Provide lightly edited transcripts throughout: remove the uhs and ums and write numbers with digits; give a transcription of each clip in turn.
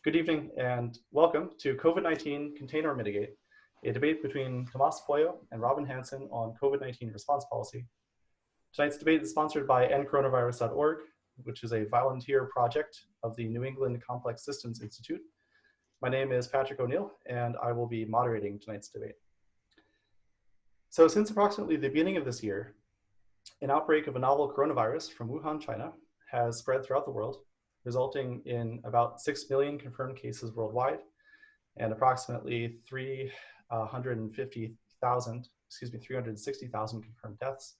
Good evening and welcome to COVID-19 Contain or Mitigate, a debate between Tomás Pueyo and Robin Hanson on COVID-19 response policy. Tonight's debate is sponsored by endcoronavirus.org, which is a volunteer project of the New England Complex Systems Institute. My name is Patrick O'Neill, and I will be moderating tonight's debate. So since approximately the beginning of this year, an outbreak of a novel coronavirus from Wuhan, China, has spread throughout the world, resulting in about 6 million confirmed cases worldwide and approximately 360,000 confirmed deaths.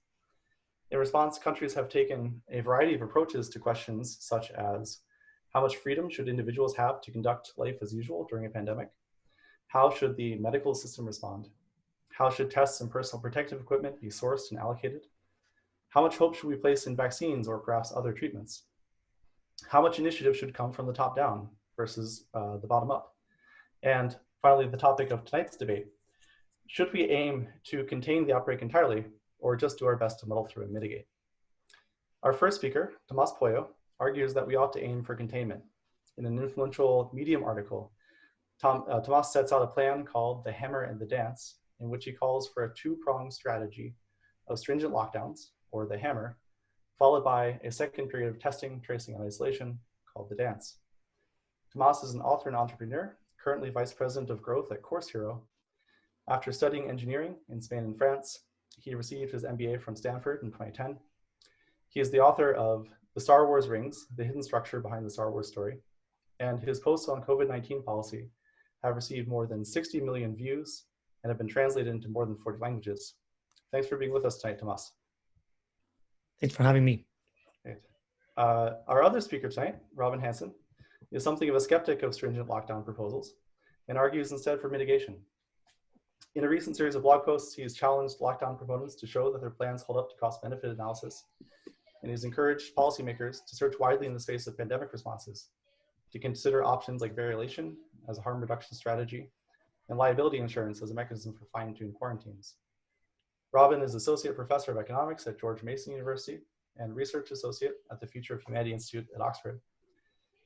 In response, countries have taken a variety of approaches to questions such as how much freedom should individuals have to conduct life as usual during a pandemic? How should the medical system respond? How should tests and personal protective equipment be sourced and allocated? How much hope should we place in vaccines or perhaps other treatments? How much initiative should come from the top down versus the bottom up? And finally, the topic of tonight's debate, should we aim to contain the outbreak entirely or just do our best to muddle through and mitigate? Our first speaker, Tomás Pueyo, argues that we ought to aim for containment. In an influential Medium article, Tomás sets out a plan called the hammer and the dance, in which he calls for a two-pronged strategy of stringent lockdowns, or the hammer, followed by a second period of testing, tracing, and isolation called the dance. Tomás is an author and entrepreneur, currently vice president of growth at Course Hero. After studying engineering in Spain and France, he received his MBA from Stanford in 2010. He is the author of The Star Wars Rings, the hidden structure behind the Star Wars story, and his posts on COVID-19 policy have received more than 60 million views and have been translated into more than 40 languages. Thanks for being with us tonight, Tomás. Thanks for having me. Great. Our other speaker tonight, Robin Hanson, is something of a skeptic of stringent lockdown proposals and argues instead for mitigation. In a recent series of blog posts, he has challenged lockdown proponents to show that their plans hold up to cost-benefit analysis, and he's encouraged policymakers to search widely in the space of pandemic responses, to consider options like variolation as a harm reduction strategy, and liability insurance as a mechanism for fine-tuned quarantines. Robin is Associate Professor of Economics at George Mason University and Research Associate at the Future of Humanity Institute at Oxford.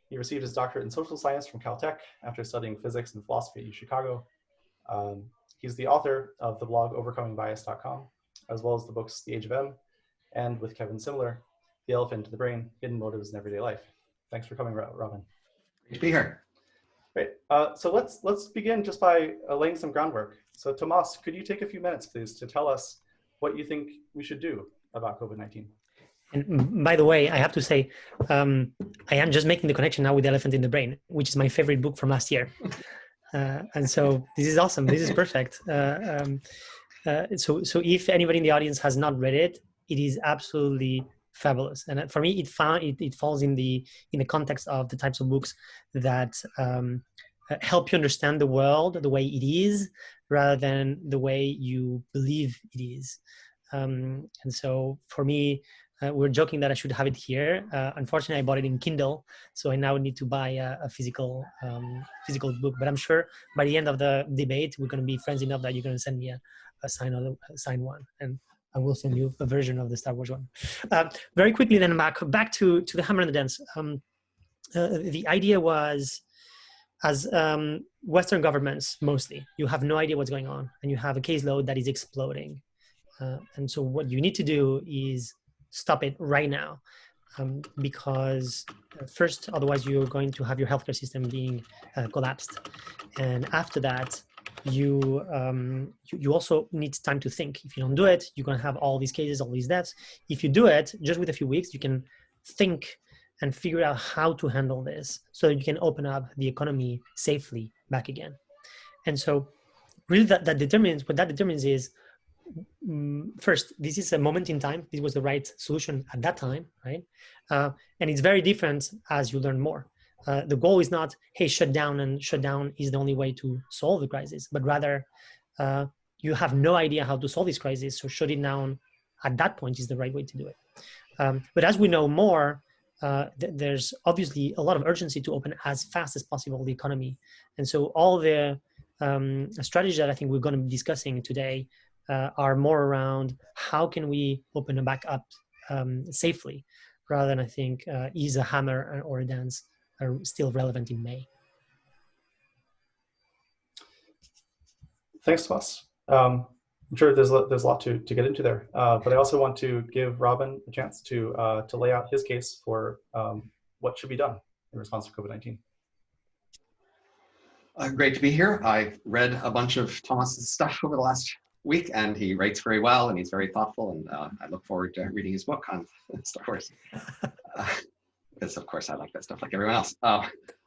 He received his doctorate in social science from Caltech after studying physics and philosophy at UChicago. He's the author of the blog overcomingbias.com, as well as the books The Age of M, and with Kevin Simler, The Elephant in the Brain, Hidden Motives in Everyday Life. Thanks for coming, Robin. Great to be here. Great. So let's begin just by laying some groundwork. So Tomás, could you take a few minutes, please, to tell us what you think we should do about COVID-19? And by the way, I have to say, I am just making the connection now with The Elephant in the Brain, which is my favorite book from last year. And so this is awesome. This is perfect. So if anybody in the audience has not read it, it is absolutely fabulous. And for me, it falls in the context of the types of books that help you understand the world the way it is, rather than the way you believe it is. And so for me, we're joking that I should have it here. Unfortunately, I bought it in Kindle, so I now need to buy a physical book. But I'm sure by the end of the debate, we're going to be friends enough that you're going to send me a signed one, and I will send you a version of the Star Wars one. Very quickly, then back to the hammer and the dance. The idea was, as Western governments mostly, you have no idea what's going on, and you have a caseload that is exploding. And so what you need to do is stop it right now, because first, otherwise you're going to have your healthcare system being collapsed. And after that, you also need time to think. If you don't do it, you're going to have all these cases, all these deaths. If you do it, just with a few weeks, you can think and figure out how to handle this so that you can open up the economy safely back again. And so really what that determines is, first, this is a moment in time. This was the right solution at that time, right? And it's very different as you learn more. The goal is not, hey, shut down is the only way to solve the crisis, but rather you have no idea how to solve this crisis, so shut it down at that point is the right way to do it. But as we know more, there's obviously a lot of urgency to open as fast as possible the economy. And so all the strategies that I think we're going to be discussing today are more around how can we open it back up safely, rather than I think is a hammer or a dance are still relevant in May. Thanks, Tomas. I'm sure there's a lot to get into there, but I also want to give Robin a chance to lay out his case for what should be done in response to COVID-19. Great to be here. I've read a bunch of Tomas's stuff over the last week, and he writes very well, and he's very thoughtful, and I look forward to reading his book on Star Wars. Because of course I like that stuff like everyone else.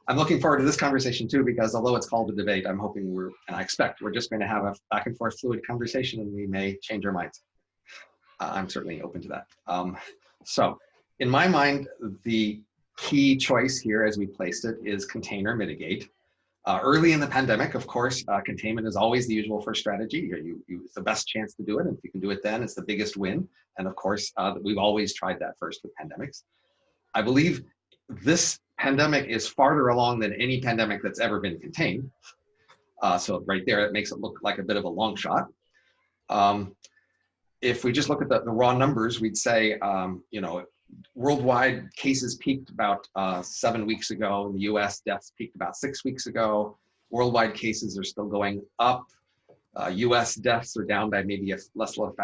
I'm looking forward to this conversation too, because although it's called a debate, I'm hoping and I expect we're just going to have a back and forth fluid conversation, and we may change our minds. I'm certainly open to that. So in my mind, the key choice here as we placed it is contain or mitigate. Early in the pandemic, of course, containment is always the usual first strategy. It's the best chance to do it, and if you can do it then, it's the biggest win. And of course, we've always tried that first with pandemics. I believe this pandemic is farther along than any pandemic that's ever been contained. So right there, it makes it look like a bit of a long shot. If we just look at the raw numbers, we'd say, worldwide cases peaked about 7 weeks ago. In the US, deaths peaked about 6 weeks ago. Worldwide cases are still going up. US deaths are down by maybe a little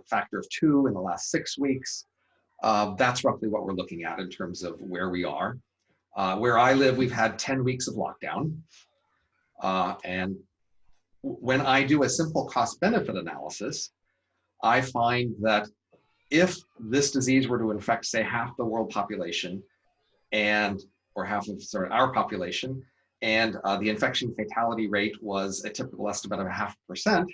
factor of 2 in the last 6 weeks. That's roughly what we're looking at in terms of where we are. Where I live, we've had 10 weeks of lockdown. And when I do a simple cost-benefit analysis, I find that if this disease were to infect, say, half the world population, or half of our population, and the infection fatality rate was a typical estimate of 0.5%,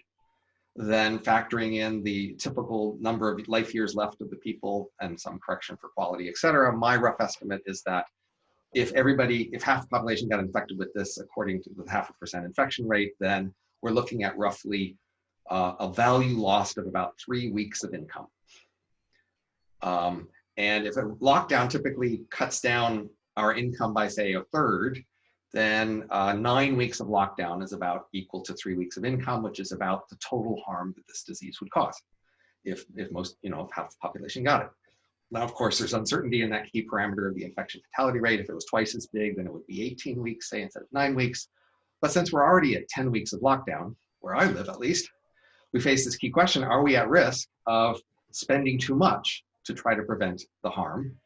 then factoring in the typical number of life years left of the people and some correction for quality, et cetera, my rough estimate is that if half the population got infected with this according to the 0.5% infection rate, then we're looking at roughly a value lost of about 3 weeks of income. And if a lockdown typically cuts down our income by, say, a third, then 9 weeks of lockdown is about equal to 3 weeks of income, which is about the total harm that this disease would cause if most, if half the population got it. Now, of course, there's uncertainty in that key parameter of the infection fatality rate. If it was twice as big, then it would be 18 weeks, say, instead of 9 weeks. But since we're already at 10 weeks of lockdown, where I live at least, we face this key question: are we at risk of spending too much to try to prevent the harm?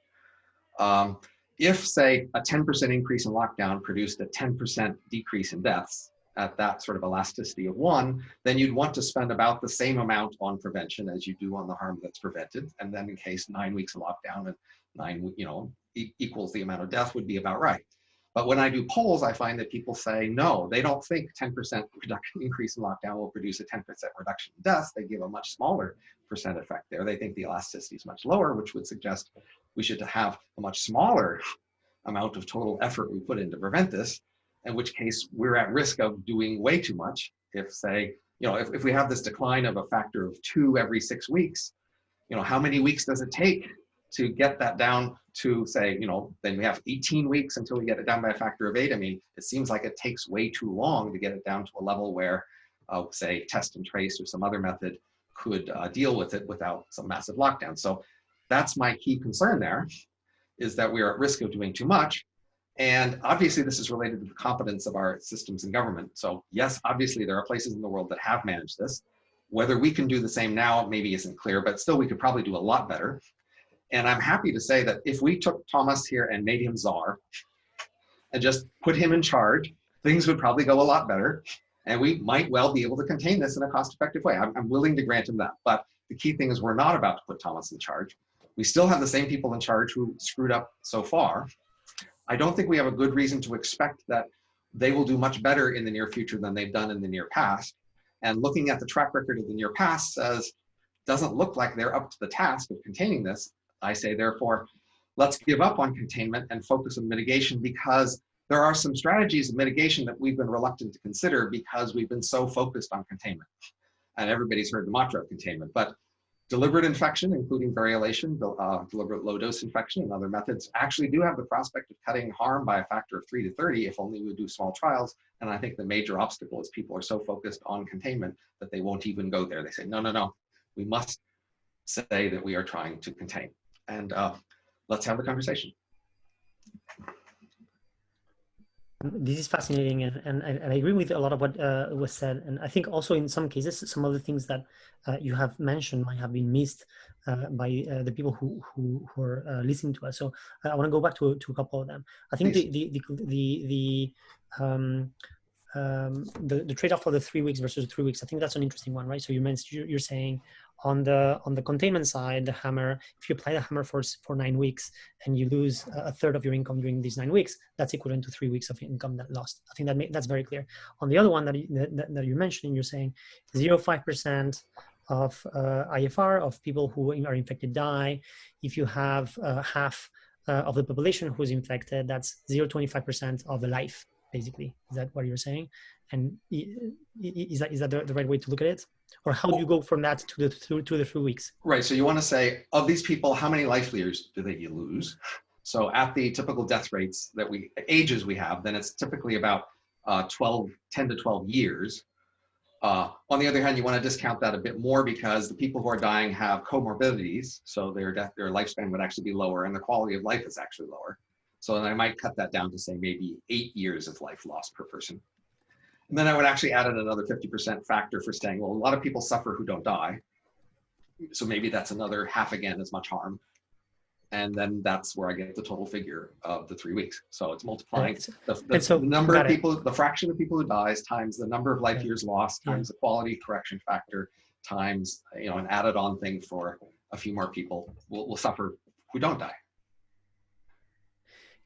If, say, a 10% increase in lockdown produced a 10% decrease in deaths at that sort of elasticity of 1, then you'd want to spend about the same amount on prevention as you do on the harm that's prevented. And then in case 9 weeks of lockdown and equals the amount of death would be about right. But when I do polls, I find that people say, no, they don't think 10% reduction increase in lockdown will produce a 10% reduction in deaths. They give a much smaller percent effect there. They think the elasticity is much lower, which would suggest we should have a much smaller amount of total effort we put in to prevent this, in which case we're at risk of doing way too much. If, say, if we have this decline of a factor of 2 every 6 weeks, how many weeks does it take to get that down to, say, then we have 18 weeks until we get it down by a factor of 8. I mean, it seems like it takes way too long to get it down to a level where, say, test and trace or some other method could deal with it without some massive lockdown. So that's my key concern there, is that we are at risk of doing too much. And obviously this is related to the competence of our systems and government. So yes, obviously there are places in the world that have managed this. Whether we can do the same now maybe isn't clear, but still we could probably do a lot better. And I'm happy to say that if we took Thomas here and made him czar and just put him in charge, things would probably go a lot better. And we might well be able to contain this in a cost-effective way. I'm willing to grant him that. But the key thing is we're not about to put Thomas in charge. We still have the same people in charge who screwed up so far. I don't think we have a good reason to expect that they will do much better in the near future than they've done in the near past. And looking at the track record of the near past doesn't look like they're up to the task of containing this. I say, therefore, let's give up on containment and focus on mitigation, because there are some strategies of mitigation that we've been reluctant to consider because we've been so focused on containment. And everybody's heard the mantra of containment, but deliberate infection, including variolation, deliberate low-dose infection and other methods, actually do have the prospect of cutting harm by a factor of 3 to 30 if only we do small trials. And I think the major obstacle is people are so focused on containment that they won't even go there. They say, no, no, no, we must say that we are trying to contain. And let's have the conversation. This is fascinating, and I agree with a lot of what was said. And I think also in some cases, some of the things that you have mentioned might have been missed by the people who are listening to us. So I want to go back to a couple of them. I think the trade-off for the 3 weeks versus 3 weeks, I think that's an interesting one, right? So you mentioned, you're saying on the containment side, the hammer, if you apply the hammer for 9 weeks and you lose a third of your income during these 9 weeks, that's equivalent to 3 weeks of income that lost. I think that's very clear. On the other one that you're mentioning, you're saying 0.5% of IFR of people who are infected die. If you have half of the population who's infected, that's 0.25% of the life, basically. Is that what you're saying? And is that the right way to look at it? Or how do you go from that to the 3 weeks? Right. So you want to say, of these people, how many life years do they lose? So at the typical death rates ages we have, then it's typically about 10 to 12 years. On the other hand, you want to discount that a bit more because the people who are dying have comorbidities. So their lifespan would actually be lower and the quality of life is actually lower. So then I might cut that down to say maybe 8 years of life lost per person. And then I would actually add in another 50% factor for saying, well, a lot of people suffer who don't die. So maybe that's another half again as much harm. And then that's where I get the total figure of the 3 weeks. So it's multiplying the number of people, the fraction of people who dies times the number of life years lost times the quality correction factor times, an added on thing for a few more people will suffer who don't die.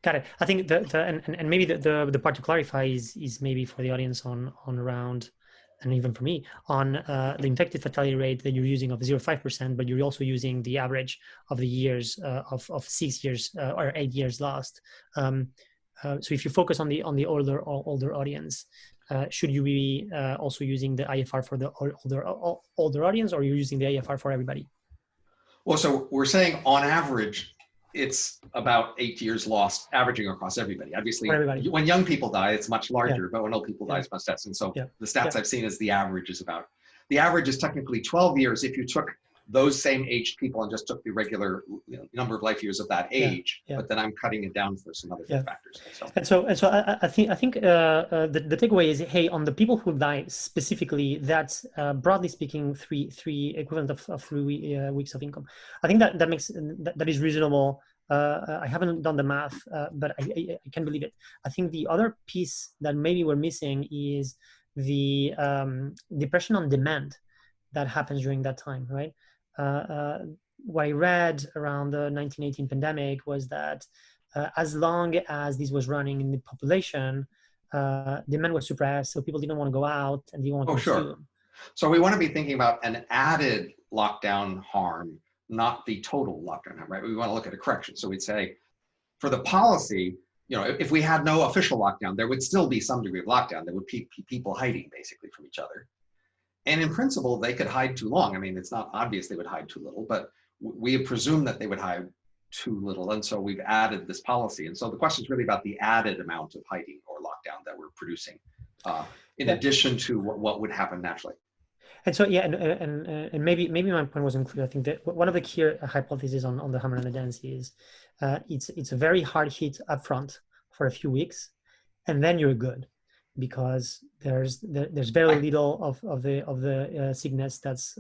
Got it. I think and maybe the part to clarify is maybe for the audience on around, and even for me, on the infected fatality rate that you're using of 0.5%, but you're also using the average of the years of 6 years or 8 years lost. So if you focus on the older audience, should you be also using the IFR for the older audience, or are you using the IFR for everybody? Well, so we're saying on average, it's about 8 years lost, averaging across everybody. Obviously, when young people die, it's much larger, but when old people die, it's much less. And so the stats I've seen is the average is technically 12 years if you took those same aged people and just took the regular number of life years of that age, but then I'm cutting it down for some other factors. So. And so I think the takeaway is, hey, on the people who die specifically, that's broadly speaking three equivalent of 3 weeks of income. I think that is reasonable. I haven't done the math, but I can believe it. I think the other piece that maybe we're missing is the depression on demand that happens during that time, right? What I read around the 1918 pandemic was that as long as this was running in the population, demand was suppressed, so people didn't want to go out and didn't want to consume. Sure. So we want to be thinking about an added lockdown harm, not the total lockdown harm, right? We want to look at a correction. So we'd say, for the policy, if we had no official lockdown, there would still be some degree of lockdown. There would be people hiding basically from each other. And in principle, they could hide too long. I mean, it's not obvious they would hide too little, but we presume that they would hide too little. And so we've added this policy. And so the question is really about the added amount of hiding or lockdown that we're producing in addition to what would happen naturally. And so, and maybe my point wasn't clear. I think that one of the key hypotheses on the hammer and the dance is it's a very hard hit up front for a few weeks, and then you're good, because there's very little of the sickness that's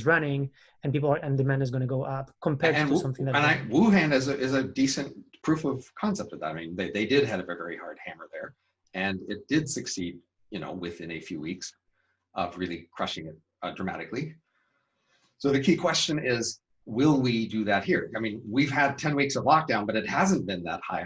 running, and demand is going to go up compared to something that. And Wuhan is a decent proof of concept of that. I mean, they did have a very hard hammer there, and it did succeed, within a few weeks of really crushing it dramatically. So the key question is, will we do that here? I mean, we've had 10 weeks of lockdown, but it hasn't been that high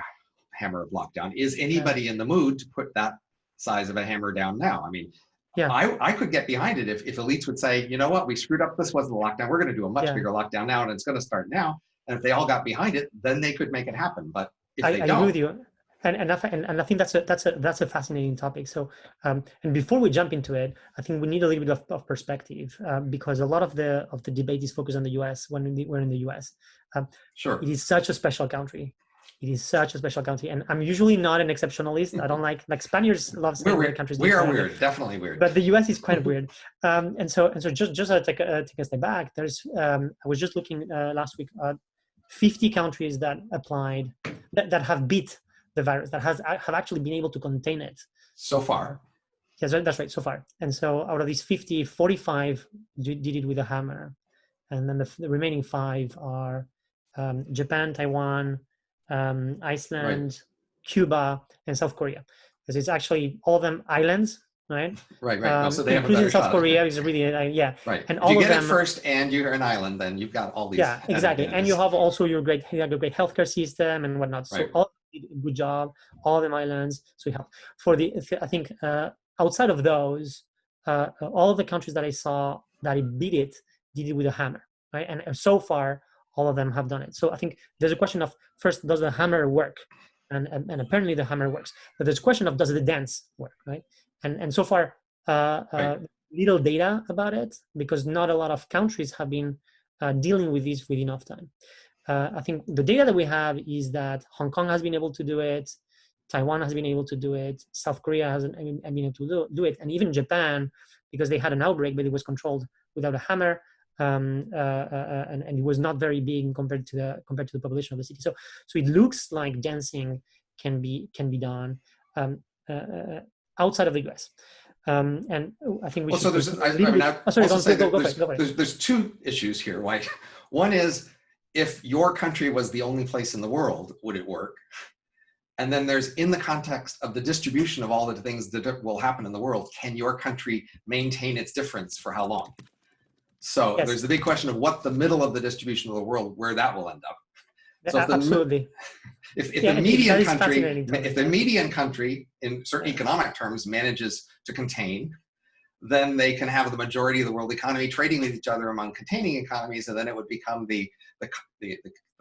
hammer of lockdown. Is anybody in the mood to put that size of a hammer down now? I mean, I could get behind it if elites would say, you know what, we screwed up, this wasn't a lockdown, we're going to do a much bigger lockdown now, and it's going to start now. And if they all got behind it, then they could make it happen. But if they don't, I agree with you. And I think that's a fascinating topic. So and before we jump into it, I think we need a little bit of perspective, because a lot of the debate is focused on the U.S. when we're in the U.S. Sure, it is such a special country. It is such a special country, and I'm usually not an exceptionalist. I don't like Spaniards love saying weird countries. We are weird, definitely weird. But the U.S. is kind of weird. And so just to take a step back, there's I was just looking last week at 50 countries that applied that have beat the virus, that have actually been able to contain it. So far. Yes, that's right, so far. And so out of these 50, 45 did it with a hammer. And then the remaining 5 are Japan, Taiwan, Iceland, Cuba, and South Korea. Because it's actually all of them islands, right? Right. Well, so they have a better South shot. Korea is really, yeah. Right. And if all you of get them, it first and you're an island, then you've got all these. Yeah, exactly. And you have also your great healthcare system and whatnot. So Right. all did a good job, all of them islands. So you have I think outside of those, all of the countries that I saw that it beat it did it with a hammer, right? And so far, all of them have done it. So I think there's a question of, first, does the hammer work? And apparently the hammer works. But there's a question of, does the dance work, right? And so far, little data about it, because not a lot of countries have been dealing with this with enough time. I think the data that we have is that Hong Kong has been able to do it, Taiwan has been able to do it, South Korea hasn't been able to do it, and even Japan, because they had an outbreak, but it was controlled without a hammer, and it was not very big compared to the population of the city. So it looks like dancing can be done outside of the US. And I think we should. So there's 2 issues here. Right? One is, if your country was the only place in the world, would it work? And then there's, in the context of the distribution of all the things that will happen in the world, can your country maintain its difference for how long? So yes. There's the big question of what the middle of the distribution of the world, where that will end up. So absolutely. If the median country in certain economic terms manages to contain, then they can have the majority of the world economy trading with each other among containing economies, and then it would become the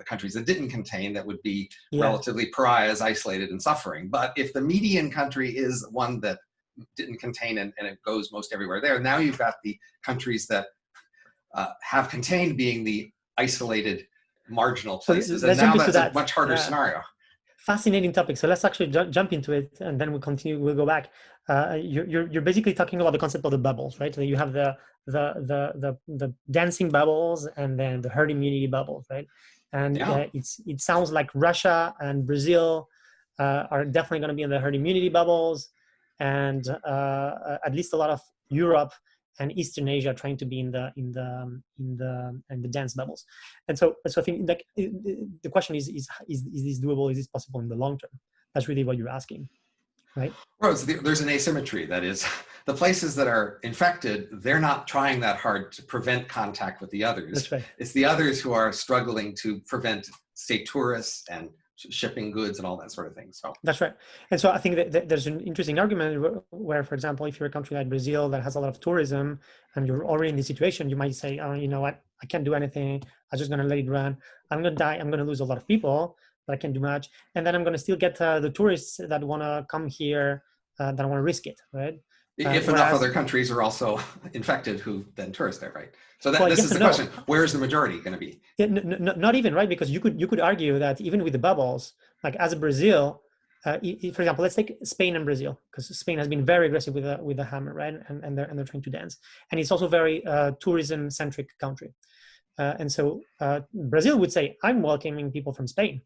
countries that didn't contain that would be relatively pariahs, isolated and suffering. But if the median country is one that didn't contain and it goes most everywhere there, now you've got the countries that have contained being the isolated marginal places, and now that's a much harder scenario. Fascinating topic. So let's actually jump into it, and then we'll continue. We'll go back. You're basically talking about the concept of the bubbles, right? So you have the dancing bubbles, and then the herd immunity bubbles, right? And it sounds like Russia and Brazil are definitely going to be in the herd immunity bubbles, and at least a lot of Europe and Eastern Asia trying to be in the dance bubbles. And so I think like the question is this doable? Is this possible in the long term? That's really what you're asking, right? Well, there's an asymmetry. That is, the places that are infected, they're not trying that hard to prevent contact with the others. That's right. It's the others who are struggling to prevent state tourists and shipping goods and all that sort of thing. So that's right. And so I think that there's an interesting argument where, for example, if you're a country like Brazil that has a lot of tourism and you're already in this situation, you might say, oh, you know what, I can't do anything. I'm just going to let it run. I'm going to die. I'm going to lose a lot of people, but I can't do much. And then I'm going to still get the tourists that want to come here, that want to risk it, right? If enough other countries are also infected who then tourist there, right? So this is the question, where is the majority going to be? Yeah, not even, right? Because you could argue that even with the bubbles, like as Brazil, for example, let's take Spain and Brazil, because Spain has been very aggressive with the hammer, right? And they're trying to dance. And it's also very tourism-centric country. And so Brazil would say, I'm welcoming people from Spain.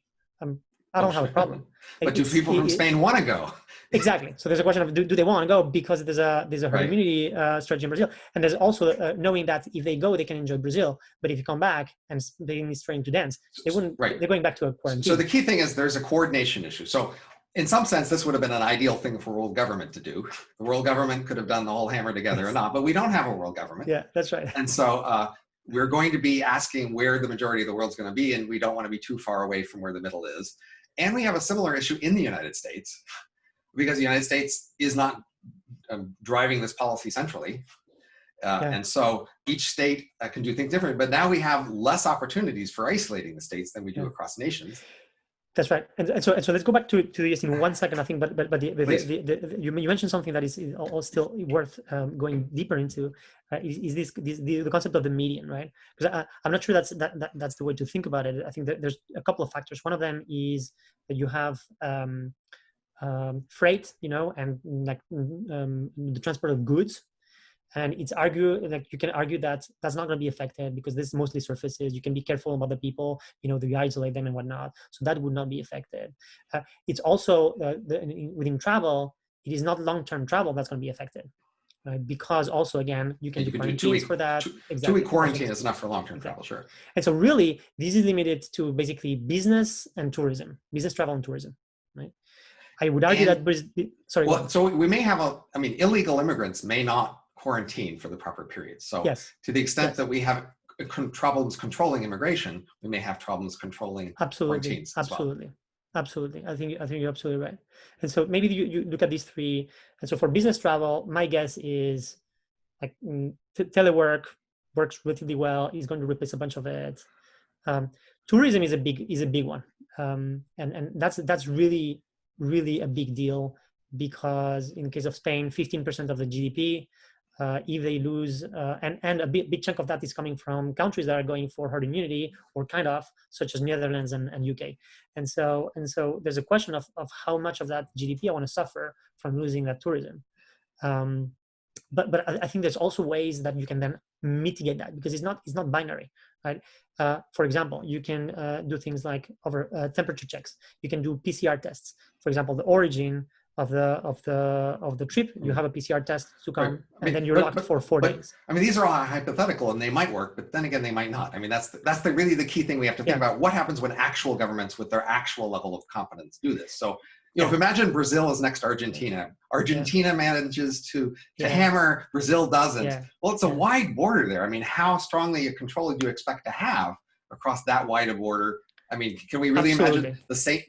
I don't have a problem. But do people from Spain want to go? Exactly. So there's a question of do they want to go because there's a herd immunity strategy in Brazil, and there's also knowing that if they go they can enjoy Brazil, but if you come back and they need trained to dance, they wouldn't. Right. They're going back to a quarantine. So the key thing is there's a coordination issue. So in some sense, this would have been an ideal thing for world government to do. The world government could have done the whole hammer together or not, but we don't have a world government. Yeah, that's right. And so we're going to be asking where the majority of the world's going to be, and we don't want to be too far away from where the middle is. And we have a similar issue in the United States, because the United States is not driving this policy centrally. And so each state can do things different, but now we have less opportunities for isolating the states than we do across nations. That's right. And so let's go back to this in 1 second, I think, but you mentioned something that is still worth going deeper into, is the concept of the median, right? Because I'm not sure that's the way to think about it. I think that there's a couple of factors. One of them is that you have freight, and like the transport of goods. And it's you can argue that that's not going to be affected because this is mostly surfaces. You can be careful about the people, do you isolate them and whatnot. So that would not be affected. It's also within travel, it is not long-term travel that's going to be affected. Right? Because also, again, you can do quarantines for that. Two-week quarantine is enough for long-term travel, sure. And so really, this is limited to basically business and tourism, business travel and tourism, right? I would argue so we may have illegal immigrants may not quarantine for the proper period. So yes. To the extent that we have problems controlling immigration, we may have problems controlling quarantines as well. Absolutely. I think you're absolutely right. And so maybe you look at these three. And so for business travel, my guess is like telework works relatively well. Is going to replace a bunch of it. Tourism is a big one, and that's really a big deal because in the case of Spain, 15% of the GDP. If they lose, and a big chunk of that is coming from countries that are going for herd immunity or kind of, such as Netherlands and UK. And so there's a question of how much of that GDP I want to suffer from losing that tourism. But I think there's also ways that you can then mitigate that because it's not binary, right? For example, you can do things like over temperature checks. You can do PCR tests. For example, the origin of the trip, you have a PCR test to come, and then you're locked for 4 days. These are all hypothetical, and they might work, but then again, they might not. That's really the key thing we have to think about. What happens when actual governments, with their actual level of competence, do this? So, if imagine Brazil is next to Argentina. Argentina manages to hammer, Brazil doesn't. Well, it's a wide border there. How strongly a control do you expect to have across that wide a border? Can we really imagine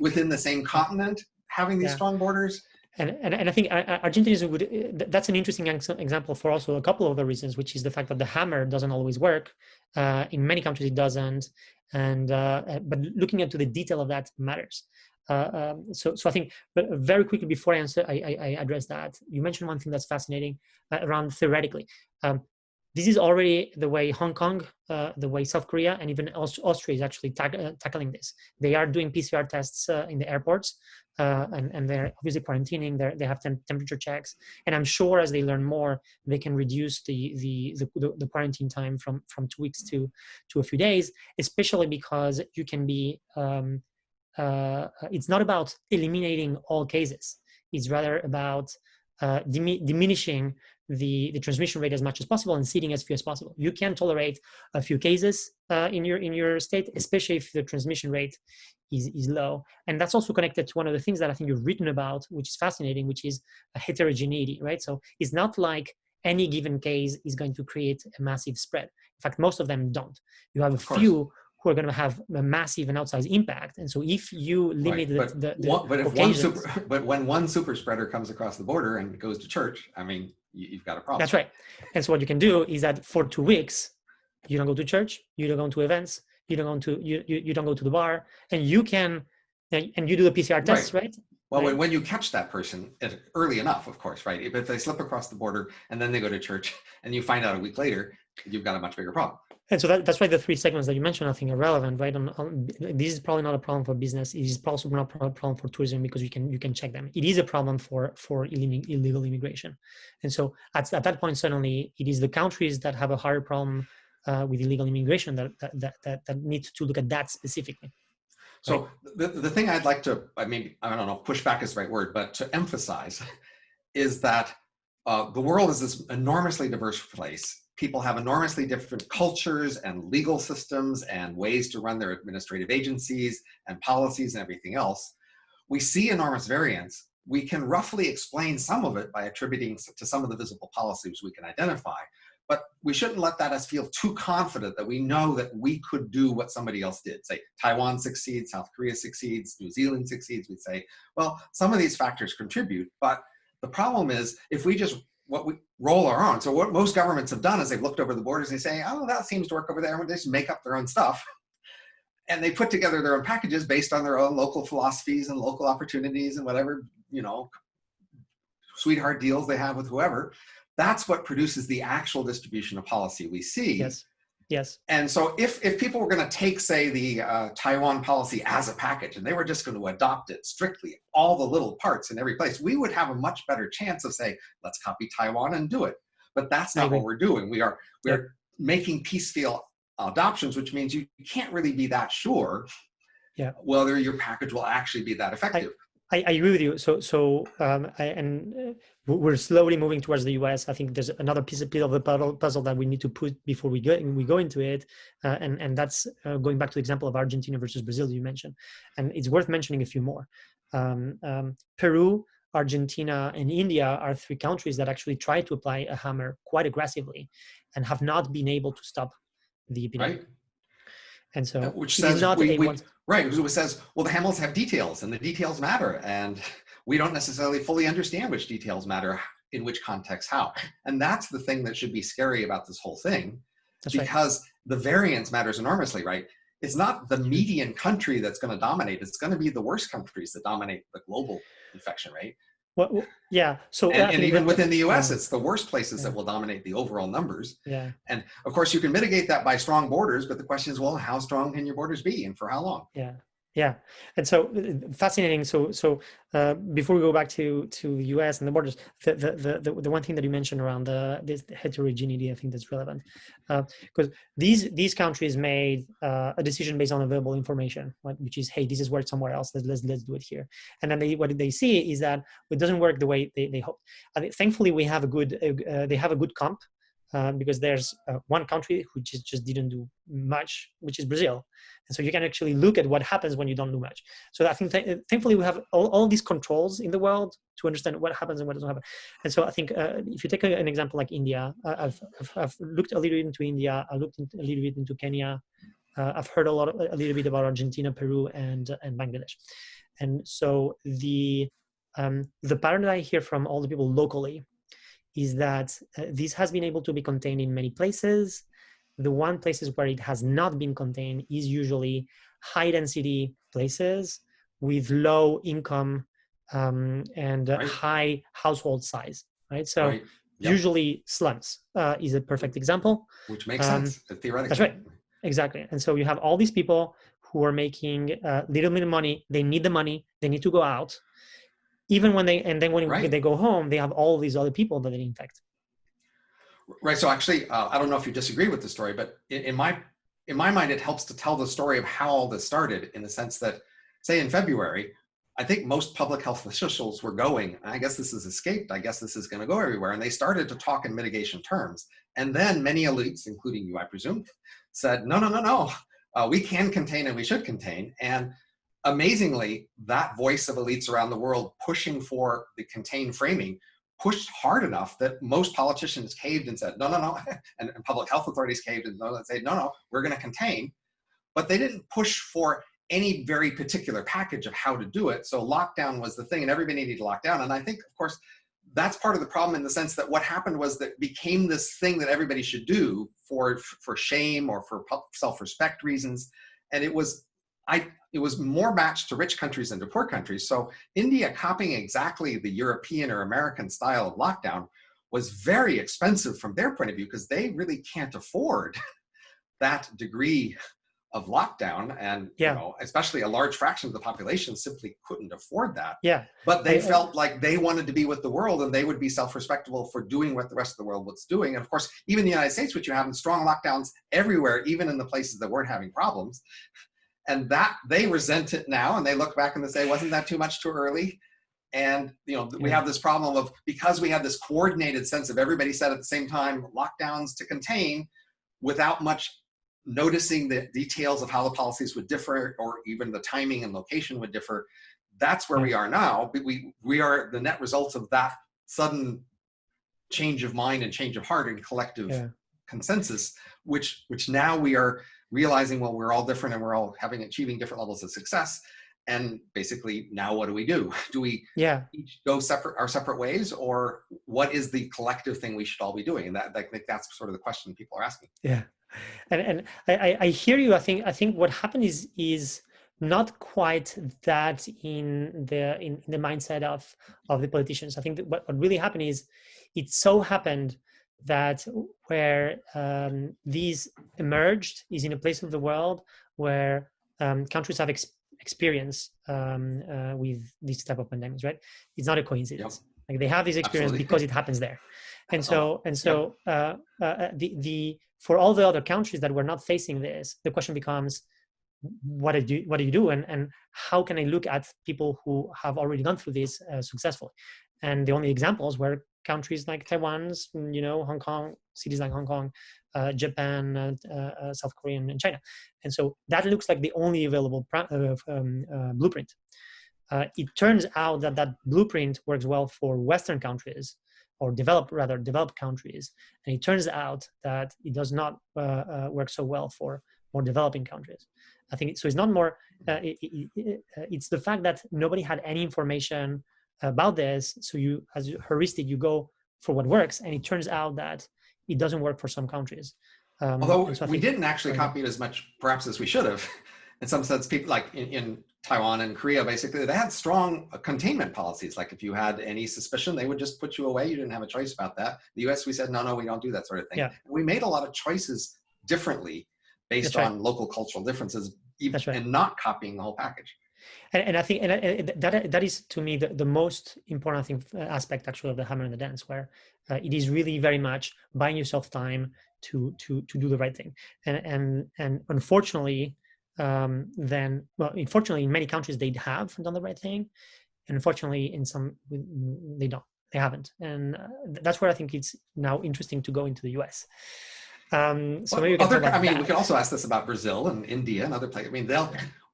within the same continent having these strong borders? And I think Argentinians that's an interesting example for also a couple of other reasons, which is the fact that the hammer doesn't always work. In many countries it doesn't, but looking into the detail of that matters. So I think, but very quickly before I address that, you mentioned one thing that's fascinating around theoretically. This is already the way Hong Kong, the way South Korea, and even Austria is actually tackling this. They are doing PCR tests in the airports, and they're obviously quarantining. They have temperature checks, and I'm sure as they learn more, they can reduce the quarantine time from 2 weeks to a few days. Especially because you can be. It's not about eliminating all cases. It's rather about diminishing the transmission rate as much as possible and seeding as few as possible. You can tolerate a few cases in your state, especially if the transmission rate is low. And that's also connected to one of the things that I think you've written about, which is fascinating, which is a heterogeneity, right? So it's not like any given case is going to create a massive spread. In fact, most of them don't. You have a few who are going to have a massive and outsized impact. And so if you limit but when one super spreader comes across the border and goes to church, you've got a problem. That's right. And so what you can do is that for 2 weeks, you don't go to church, you don't go to events, you don't go to the bar, and you do the PCR tests, right? Well, right? When you catch that person early enough, of course, right? If they slip across the border and then they go to church and you find out a week later, you've got a much bigger problem. And so that's why the 3 segments that you mentioned, I think, are relevant, right? This is probably not a problem for business. It is also not a problem for tourism because you can check them. It is a problem for illegal immigration. And so at that point, certainly, it is the countries that have a harder problem with illegal immigration that need to look at that specifically. So right? the thing I'd like to, I don't know, push back is the right word, but to emphasize is that the world is this enormously diverse place. People have enormously different cultures and legal systems and ways to run their administrative agencies and policies and everything else. We see enormous variance. We can roughly explain some of it by attributing to some of the visible policies we can identify, but we shouldn't let us feel too confident that we know that we could do what somebody else did. Say Taiwan succeeds, South Korea succeeds, New Zealand succeeds. We'd say, well, some of these factors contribute, but the problem is if we just we roll our own. So what most governments have done is they've looked over the borders and they say, oh, that seems to work over there. And they just make up their own stuff. And they put together their own packages based on their own local philosophies and local opportunities and whatever, sweetheart deals they have with whoever. That's what produces the actual distribution of policy we see. Yes. And so if people were going to take, say, the Taiwan policy as a package, and they were just going to adopt it strictly, all the little parts in every place, we would have a much better chance of saying, let's copy Taiwan and do it. but that's not what we're doing. We are making piecemeal adoptions, which means you can't really be that sure whether your package will actually be that effective. I agree with you. We're slowly moving towards the US. I think there's another piece of the puzzle that we need to put before we go into it, and that's going back to the example of Argentina versus Brazil you mentioned, and it's worth mentioning a few more. Peru, Argentina, and India are three countries that actually tried to apply a hammer quite aggressively, and have not been able to stop the epidemic. Right. And so, which says which says, well, the hammers have details, and the details matter, and we don't necessarily fully understand which details matter in which context, how. And that's the thing that should be scary about this whole thing, because the variance matters enormously, right? It's not the median country that's going to dominate. It's going to be the worst countries that dominate the global infection rate. Well, yeah. So, and even within the US, it's the worst places that will dominate the overall numbers. Yeah. And of course, you can mitigate that by strong borders, but the question is, well, how strong can your borders be, and for how long? Yeah. Yeah. And so fascinating. So before we go back to the US and the borders, the one thing that you mentioned around this heterogeneity, I think that's relevant, because these countries made a decision based on available information, right? Which is, hey, this has worked somewhere else. Let's do it here. And then what they see is that it doesn't work the way they hope. Thankfully, we have they have a good comp. Because there's one country who just didn't do much, which is Brazil. And so you can actually look at what happens when you don't do much. So I think thankfully we have all these controls in the world to understand what happens and what doesn't happen. And so I think if you take an example like India, I've looked a little bit into India, I looked a little bit into Kenya, I've heard a little bit about Argentina, Peru, and Bangladesh. And so the pattern that I hear from all the people locally is that this has been able to be contained in many places. The one places where it has not been contained is usually high density places with low income and high household size, right? So usually slums is a perfect example. Which makes sense, theoretically. That's right, exactly. And so you have all these people who are making little bit of money, they need the money, they need to go out. Even when they go home, they have all these other people that they infect. Right. So actually, I don't know if you disagree with the story, but in my mind, it helps to tell the story of how all this started, in the sense that, say in February, I think most public health officials were going, I guess this has escaped, I guess this is going to go everywhere. And they started to talk in mitigation terms. And then many elites, including you, I presume, said, no, we can contain and we should contain. And amazingly, that voice of elites around the world pushing for the contained framing pushed hard enough that most politicians caved and said, no, and public health authorities caved and said, no, we're going to contain. But they didn't push for any very particular package of how to do it. So lockdown was the thing, and everybody needed to lock down. And I think, of course, that's part of the problem, in the sense that what happened was that it became this thing that everybody should do for shame or for self-respect reasons. And it was more matched to rich countries than to poor countries. So India copying exactly the European or American style of lockdown was very expensive from their point of view, because they really can't afford that degree of lockdown. And especially a large fraction of the population simply couldn't afford that. Yeah. But they felt like they wanted to be with the world, and they would be self-respectable for doing what the rest of the world was doing. And of course, even the United States, which you have in strong lockdowns everywhere, even in the places that weren't having problems, and that they resent it now, and they look back and they say, wasn't that too much too early? And we have this problem of, because we had this coordinated sense of everybody said at the same time, lockdowns to contain, without much noticing the details of how the policies would differ, or even the timing and location would differ. That's where we are now. We are the net results of that sudden change of mind and change of heart and collective consensus, which now we are realizing, well, we're all different and we're all achieving different levels of success. And basically, now what do we do? Do we each go our separate ways, or what is the collective thing we should all be doing? And I think that's sort of the question people are asking. Yeah, and I hear you. I think what happened is not quite that in the mindset of the politicians. I think that what really happened is, it so happened that where these emerged is in a place of the world where countries have experience with this type of pandemics, right? It's not a coincidence. Like they have this experience Absolutely. because it happens there. And so for all the other countries that were not facing this, the question becomes, what do you do, and how can I look at people who have already gone through this successfully? And the only examples were countries like Taiwan's, Hong Kong, cities like Hong Kong, Japan, South Korea, and China. And so that looks like the only available blueprint. It turns out that blueprint works well for Western countries, or developed countries, and it turns out that it does not work so well for more developing countries. I think so. It's not more. It's the fact that nobody had any information about this. So you, as a heuristic, you go for what works, and it turns out that it doesn't work for some countries. Although we didn't actually copy it as much, perhaps, as we should have. In some sense, people like in Taiwan and Korea, basically, they had strong containment policies. Like if you had any suspicion, they would just put you away. You didn't have a choice about that. The US, we said, no, we don't do that sort of thing. Yeah. We made a lot of choices differently based on local cultural differences, even, and not copying the whole package. And I think that is, to me, the most important aspect actually of the hammer and the dance, where it is really very much buying yourself time to do the right thing. And unfortunately, unfortunately, in many countries they have done the right thing, and unfortunately in some they haven't. And that's where I think it's now interesting to go into the US. We could also ask this about Brazil and India and other places. I mean,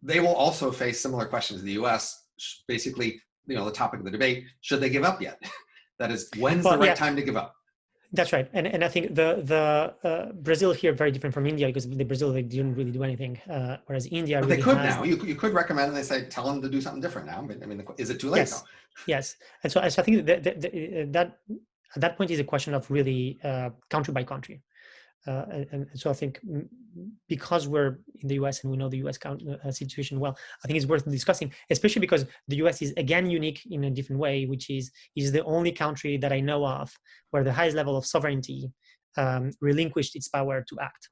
they will also face similar questions to the US. Basically, the topic of the debate: should they give up yet? That is, when's the right time to give up? That's right, and I think the Brazil here very different from India, because the Brazil, they didn't really do anything, whereas India. But really they could now. You could recommend, and they say, tell them to do something different now. But I mean, is it too late? Yes, yes. And so I think that at that point is a question of really country by country. And so I think because we're in the US and we know the US situation well, I think it's worth discussing, especially because the US is again unique in a different way, which is the only country that I know of where the highest level of sovereignty relinquished its power to act.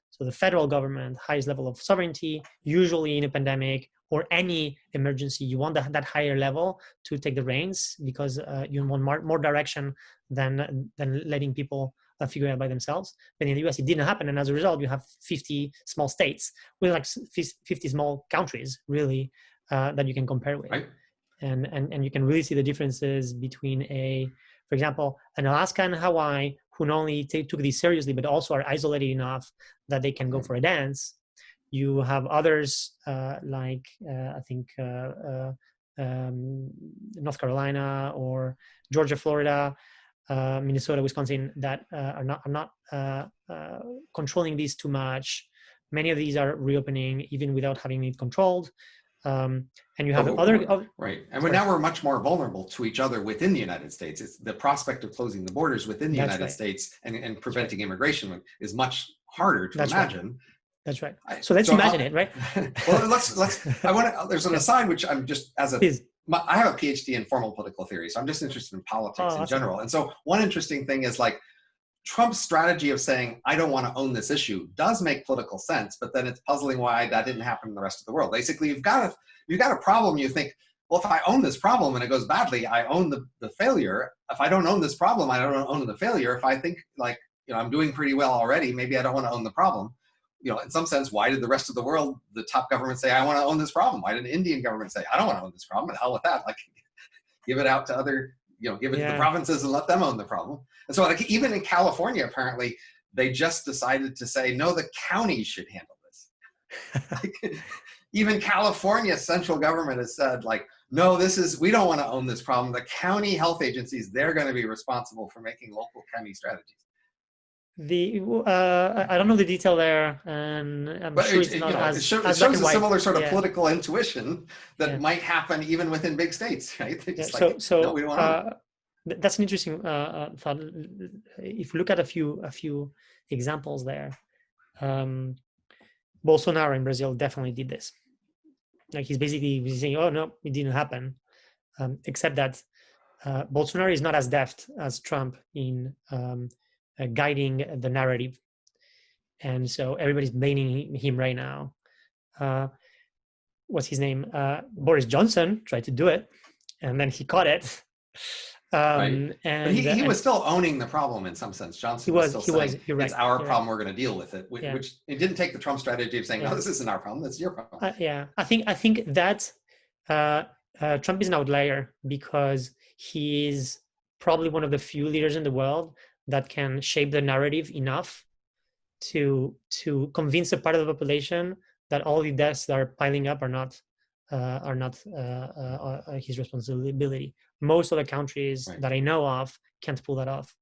So the federal government, highest level of sovereignty, usually in a pandemic or any emergency, you want that higher level to take the reins, because you want more direction than letting people figure it out by themselves. But in the US, it didn't happen. And as a result, you have 50 small states with like 50 small countries, really, that you can compare with. Right. And you can really see the differences between for example, an Alaska and Hawaii, who not only took this seriously, but also are isolated enough that they can go for a dance. You have others like, I think, North Carolina or Georgia, Florida, Minnesota, Wisconsin, that are not controlling these too much. Many of these are reopening even without having it controlled. And you have right. And now we're much more vulnerable to each other within the United States. It's the prospect of closing the borders within the United States and preventing immigration is much harder to imagine. Right. That's right. So let's imagine it, right? Well, there's an aside, which I'm just, I have a PhD in formal political theory, so I'm just interested in politics in general. And so one interesting thing is like Trump's strategy of saying, I don't want to own this issue does make political sense, but then it's puzzling why that didn't happen in the rest of the world. Basically, you've got a problem, you think, well, if I own this problem and it goes badly, I own the failure. If I don't own this problem, I don't own the failure. If I think like, I'm doing pretty well already, maybe I don't want to own the problem. In some sense, why did the rest of the world, the top government, say, I want to own this problem? Why did the Indian government say, I don't want to own this problem? And hell with that. Like, give it out to other, give it to the provinces and let them own the problem. And so like, even in California, apparently, they just decided to say, no, the county should handle this. Like, even California's central government has said, like, no, we don't want to own this problem. The county health agencies, they're going to be responsible for making local county strategies. I don't know the detail there, and I'm sure it's not it shows a similar sort of political intuition that might happen even within big states, right? No, we don't want that's an interesting thought. If you look at a few examples there, Bolsonaro in Brazil definitely did this. Like he's basically saying, "Oh no, it didn't happen," except that Bolsonaro is not as deft as Trump in guiding the narrative, and so everybody's blaming him right now. What's his name? Boris Johnson tried to do it, and then he caught it. Right. But And he was still owning the problem in some sense. Johnson was still saying, you're right, it's our you're problem, right. we're going to deal with it, Yeah. which it didn't take the Trump strategy of saying, Yeah. no, this isn't our problem, it's your problem. Yeah, I think that Trump is an outlier because he is probably one of the few leaders in the world that can shape the narrative enough to convince a part of the population that all the deaths that are piling up are not his responsibility. Most other countries Right. that I know of can't pull that off.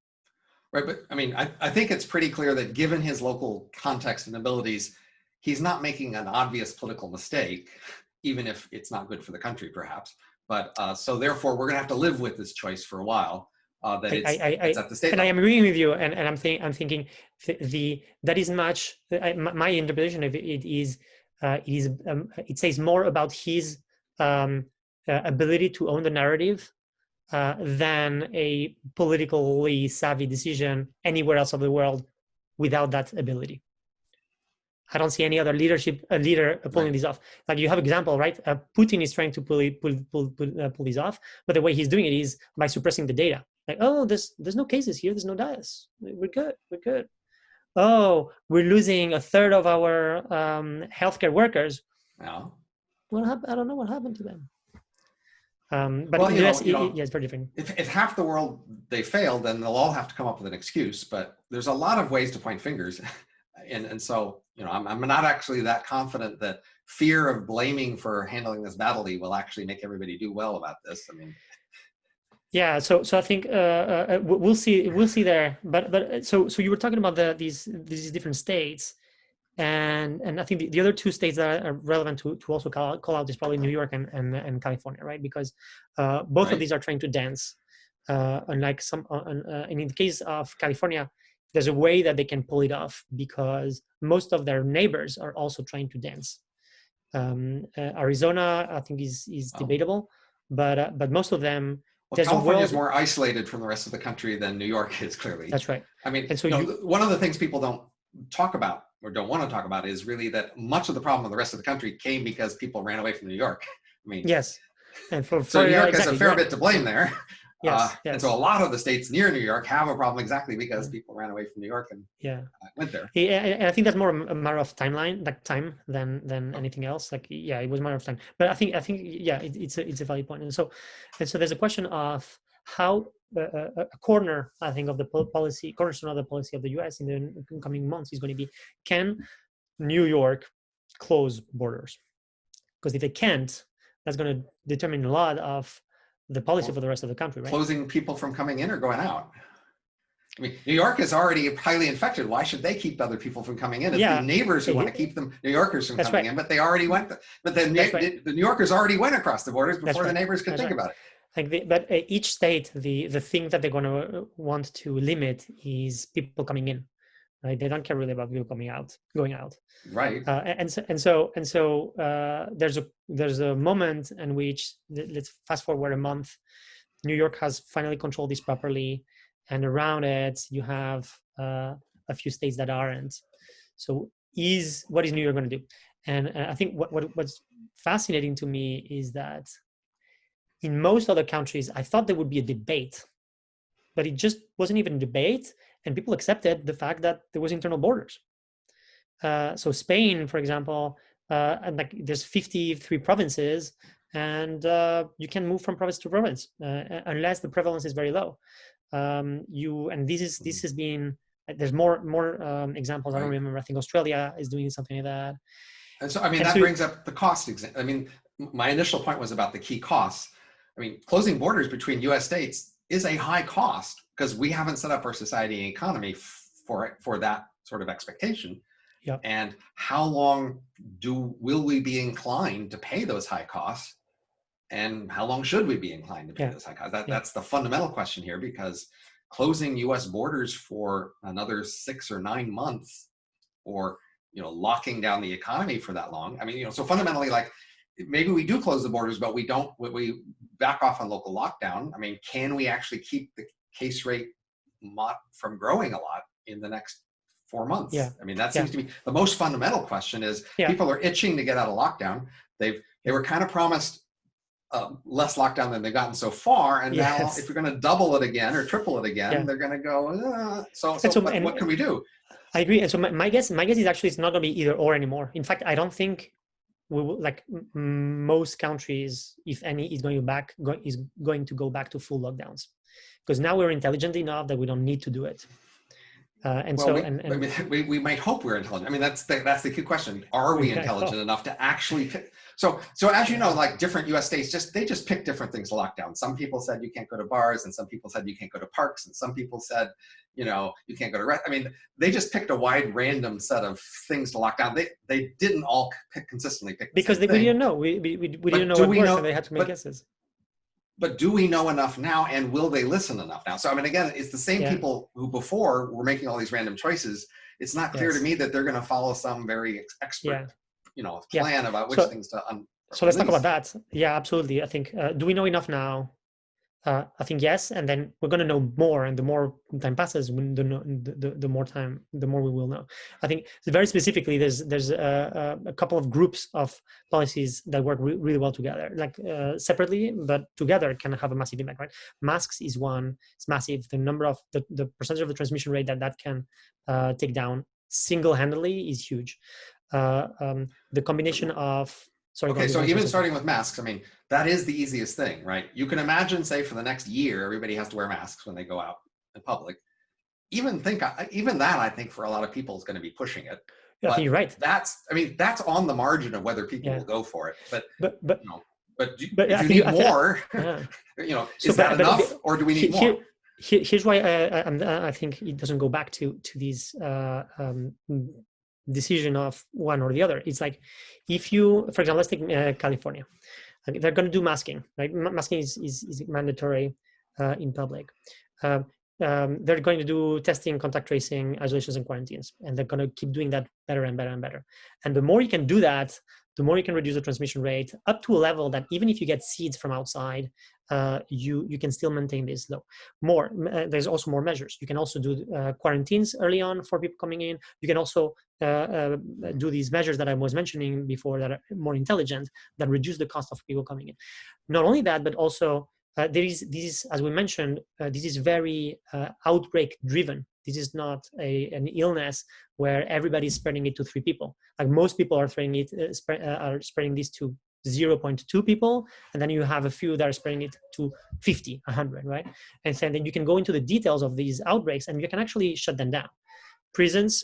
Right, but I mean, I think it's pretty clear that given his local context and abilities, he's not making an obvious political mistake, even if it's not good for the country, perhaps. But so therefore, we're going to have to live with this choice for a while. That it's at the state and level. I am agreeing with you, and I'm thinking that is much. My interpretation of it is it says more about his ability to own the narrative than a politically savvy decision anywhere else of the world without that ability. I don't see any other leader pulling this off. Like you have example, right? Putin is trying to pull this off, but the way he's doing it is by suppressing the data. Like, oh, there's no cases here, there's no deaths. We're good. Oh, we're losing a third of our healthcare workers. No. I don't know what happened to them. But well, in the US, yeah, it's very different. If half the world they failed, then they'll all have to come up with an excuse. But there's a lot of ways to point fingers, and so I'm not actually that confident that fear of blaming for handling this badly will actually make everybody do well about this. I mean, yeah. So I think we'll see there. But so you were talking about these different states. And I think the other two states that are relevant to also call out is probably New York and California, right? Because both of these are trying to dance. Unlike and in the case of California, there's a way that they can pull it off because most of their neighbors are also trying to dance. Arizona, I think, is debatable, but most of them. Well, California is more isolated from the rest of the country than New York is, clearly. That's right. I mean, and so one of the things people don't talk about or don't want to talk about is really that much of the problem of the rest of the country came because people ran away from New York. I mean, yes, and so New York has a fair bit to blame there. Yes, yes. And so a lot of the states near New York have a problem exactly because people ran away from New York and went there. Yeah, and I think that's more a matter of timeline, like time, than anything else. Like, yeah, it was a matter of time. But I think yeah, it's a valid point. And so there's a question of how a corner, I think, of the cornerstone of the policy of the U.S. in the coming months is going to be: can New York close borders? Because if they can't, that's going to determine a lot of the policy for the rest of the country, right? Closing people from coming in or going out. I mean, New York is already highly infected. Why should they keep other people from coming in? It's the neighbors who want to keep them, New Yorkers, from coming in, but they already went. But then the New Yorkers already went across the borders before the neighbors could think about it. But each state, the thing that they're going to want to limit is people coming in. Right? They don't care really about people going out. Right. And so there's a moment in which, let's fast forward a month, New York has finally controlled this properly, and around it you have a few states that aren't. So what is New York going to do? And I think what's fascinating to me is that in most other countries, I thought there would be a debate, but it just wasn't even a debate. And people accepted the fact that there was internal borders. So Spain, for example, and like there's 53 provinces, and you can move from province to province unless the prevalence is very low. This has been. There's more examples. I don't remember. I think Australia is doing something like that. And so, I mean, that brings up the cost. I mean, my initial point was about the key costs. I mean, closing borders between U.S. states is a high cost because we haven't set up our society and economy for that sort of expectation. Yep. And how long will we be inclined to pay those high costs? And how long should we be inclined to pay those high costs? That's the fundamental question here, because closing U.S. borders for another 6 or 9 months, or locking down the economy for that long. I mean, so fundamentally, like, maybe we do close the borders, but we back off on local lockdown. I mean, can we actually keep the case rate from growing a lot in the next 4 months? Yeah. I mean, that seems to be the most fundamental question. Is people are itching to get out of lockdown. They were kind of promised less lockdown than they've gotten so far, and now Yes. if you're going to double it again or triple it again, Yeah. they're going to go. What can we do? I agree. And so my guess is actually it's not going to be either or anymore. In fact, I don't think we will, like most countries, if any, is going to go back to full lockdowns, because now we're intelligent enough that we don't need to do it. We might hope we're intelligent. I mean, that's the key question. Are we intelligent enough to actually pick? So as you know, like different U.S. states, they just pick different things to lock down. Some people said you can't go to bars, and some people said you can't go to parks, and some people said, you can't go to I mean, they just picked a wide random set of things to lock down. They didn't all consistently pick the because same we thing. didn't know. We didn't know what worked, and they had to make guesses. But do we know enough now, and will they listen enough now? So I mean, again, it's the same people who before were making all these random choices. It's not clear to me that they're going to follow some very expert, plan about which things to. So let's talk about that. Yeah, absolutely. I think. Do we know enough now? I think yes, and then we're going to know more, and the more time passes, the more we will know. I think very specifically, there's a couple of groups of policies that work really well together, like separately, but together can have a massive impact. Right? Masks is one; it's massive. The number of the percentage of the transmission rate that can take down single-handedly is huge. The combination of Okay, so even starting with masks, I mean, that is the easiest thing, right? You can imagine, say, for the next year, everybody has to wear masks when they go out in public. Even that, I think, for a lot of people is going to be pushing it. Yeah, I think you're right. That's on the margin of whether people will go for it. But if you need more, is that enough, or do we need more? Here's why I think it doesn't go back to these decision of one or the other. It's like, if you, for example, let's take California. They're going to do masking, right? Masking is mandatory in public. They're going to do testing, contact tracing, isolations, and quarantines, and they're going to keep doing that better and better and better. And the more you can do that, the more you can reduce the transmission rate up to a level that even if you get seeds from outside, you can still maintain this low. There's also more measures. You can also do quarantines early on for people coming in. You can also do these measures that I was mentioning before that are more intelligent, that reduce the cost of people coming in. Not only that, but also this, as we mentioned, this is very outbreak driven. This is not an illness where everybody is spreading it to 3 people. Like most people are spreading this to 0.2 people, and then you have a few that are spreading it to 50, 100, right? And so then you can go into the details of these outbreaks, and you can actually shut them down. Prisons,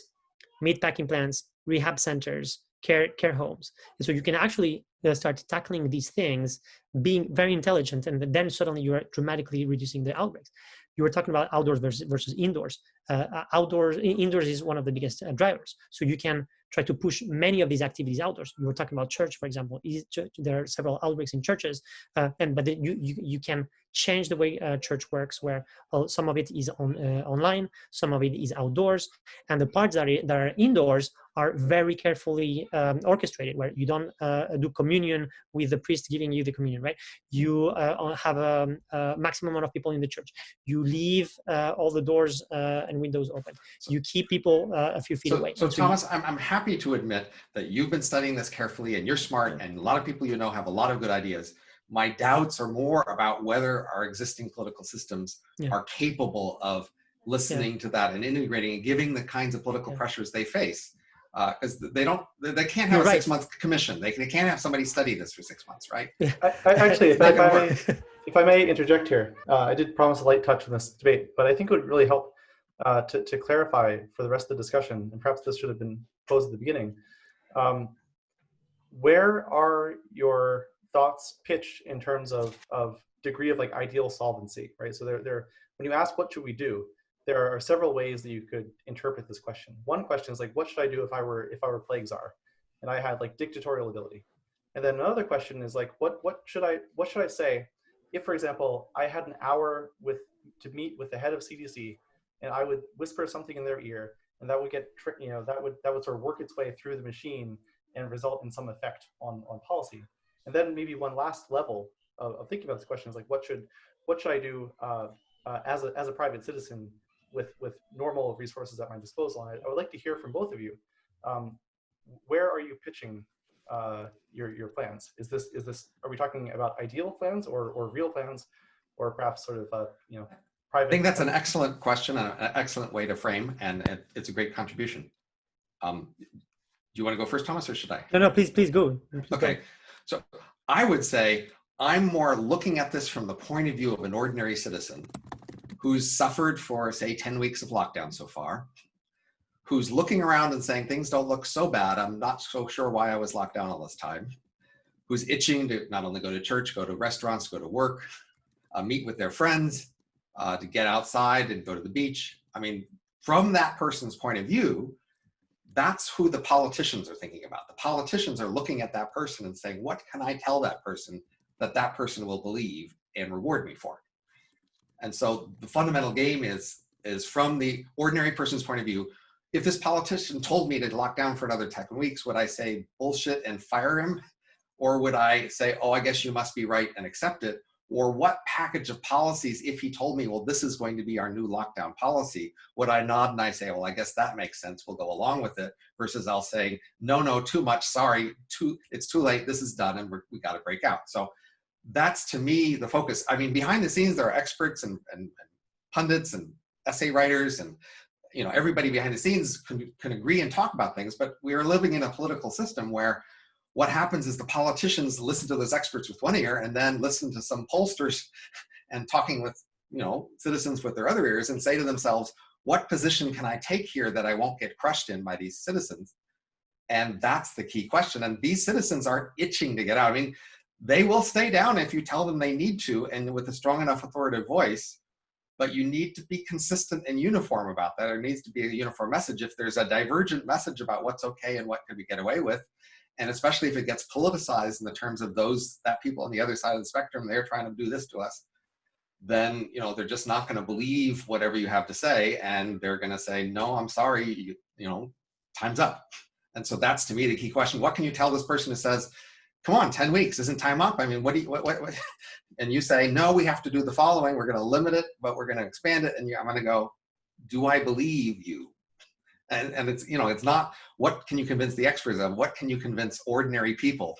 meatpacking plants, rehab centers, care homes. And so you can actually start tackling these things, being very intelligent, and then suddenly you are dramatically reducing the outbreaks. You were talking about outdoors versus indoors. Indoors is one of the biggest drivers. So you can try to push many of these activities outdoors. You were talking about church, for example. There are several outbreaks in churches, but you can change the way church works, where some of it is online, some of it is outdoors, and the parts that are indoors are very carefully orchestrated, where you don't do communion with the priest giving you the communion, right? You have a maximum amount of people in the church. You leave all the doors and windows open. You keep people a few feet away. So Thomas, I'm happy to admit that you've been studying this carefully, and you're smart, and a lot of people have a lot of good ideas. My doubts are more about whether our existing political systems are capable of listening to that and integrating and giving the kinds of political pressures they face. Because they can't have a 6-month commission. They can't have somebody study this for 6 months, right? Actually, if I may interject here, I did promise a light touch in this debate, but I think it would really help to clarify for the rest of the discussion, and perhaps this should have been posed at the beginning. Where are your thoughts pitched in terms of degree of like ideal solvency, right? So when you ask what should we do, there are several ways that you could interpret this question. One question is like, what should I do if I were plague czar, and I had like dictatorial ability? And then another question is like, what should I say if, for example, I had an hour to meet with the head of CDC, and I would whisper something in their ear, and that would get that would sort of work its way through the machine and result in some effect on policy. And then maybe one last level of thinking about this question is like, what should I do as a private citizen with normal resources at my disposal? And I would like to hear from both of you. Where are you pitching your plans? Is this are we talking about ideal plans or real plans, or perhaps sort of private? I think that's an excellent question and an excellent way to frame, and it's a great contribution. Do you want to go first, Thomas, or should I? No, please go. Okay, so I would say I'm more looking at this from the point of view of an ordinary citizen who's suffered for, say, 10 weeks of lockdown so far, who's looking around and saying, things don't look so bad. I'm not so sure why I was locked down all this time. Who's itching to not only go to church, go to restaurants, go to work, meet with their friends, to get outside and go to the beach. I mean, from that person's point of view, that's who the politicians are thinking about. The politicians are looking at that person and saying, what can I tell that person that that person will believe and reward me for? And so the fundamental game is from the ordinary person's point of view. If this politician told me to lock down for another 10 weeks, would I say bullshit and fire him? Or would I say, oh, I guess you must be right and accept it? Or what package of policies, if he told me, well, this is going to be our new lockdown policy, would I nod and I say, well, I guess that makes sense, we'll go along with it, versus I'll say, no, too much, sorry, it's too late, this is done, and we got to break out. So that's, to me, the focus. I mean, behind the scenes, there are experts and pundits and essay writers and everybody behind the scenes can agree and talk about things, but we are living in a political system where what happens is the politicians listen to those experts with one ear and then listen to some pollsters and talking with citizens with their other ears and say to themselves, what position can I take here that I won't get crushed in by these citizens? And that's the key question. And these citizens aren't itching to get out. I mean, they will stay down if you tell them they need to, and with a strong enough authoritative voice, but you need to be consistent and uniform about that. There needs to be a uniform message. If there's a divergent message about what's okay and what can we get away with, and especially if it gets politicized in the terms of that people on the other side of the spectrum, they're trying to do this to us, then they're just not going to believe whatever you have to say, and they're going to say, no, I'm sorry, time's up. And so that's, to me, the key question. What can you tell this person who says, come on, 10 weeks, isn't time up? I mean, what? And you say, no, we have to do the following. We're going to limit it, but we're going to expand it. And I'm going to go, do I believe you? And it's, it's not what can you convince the experts of, what can you convince ordinary people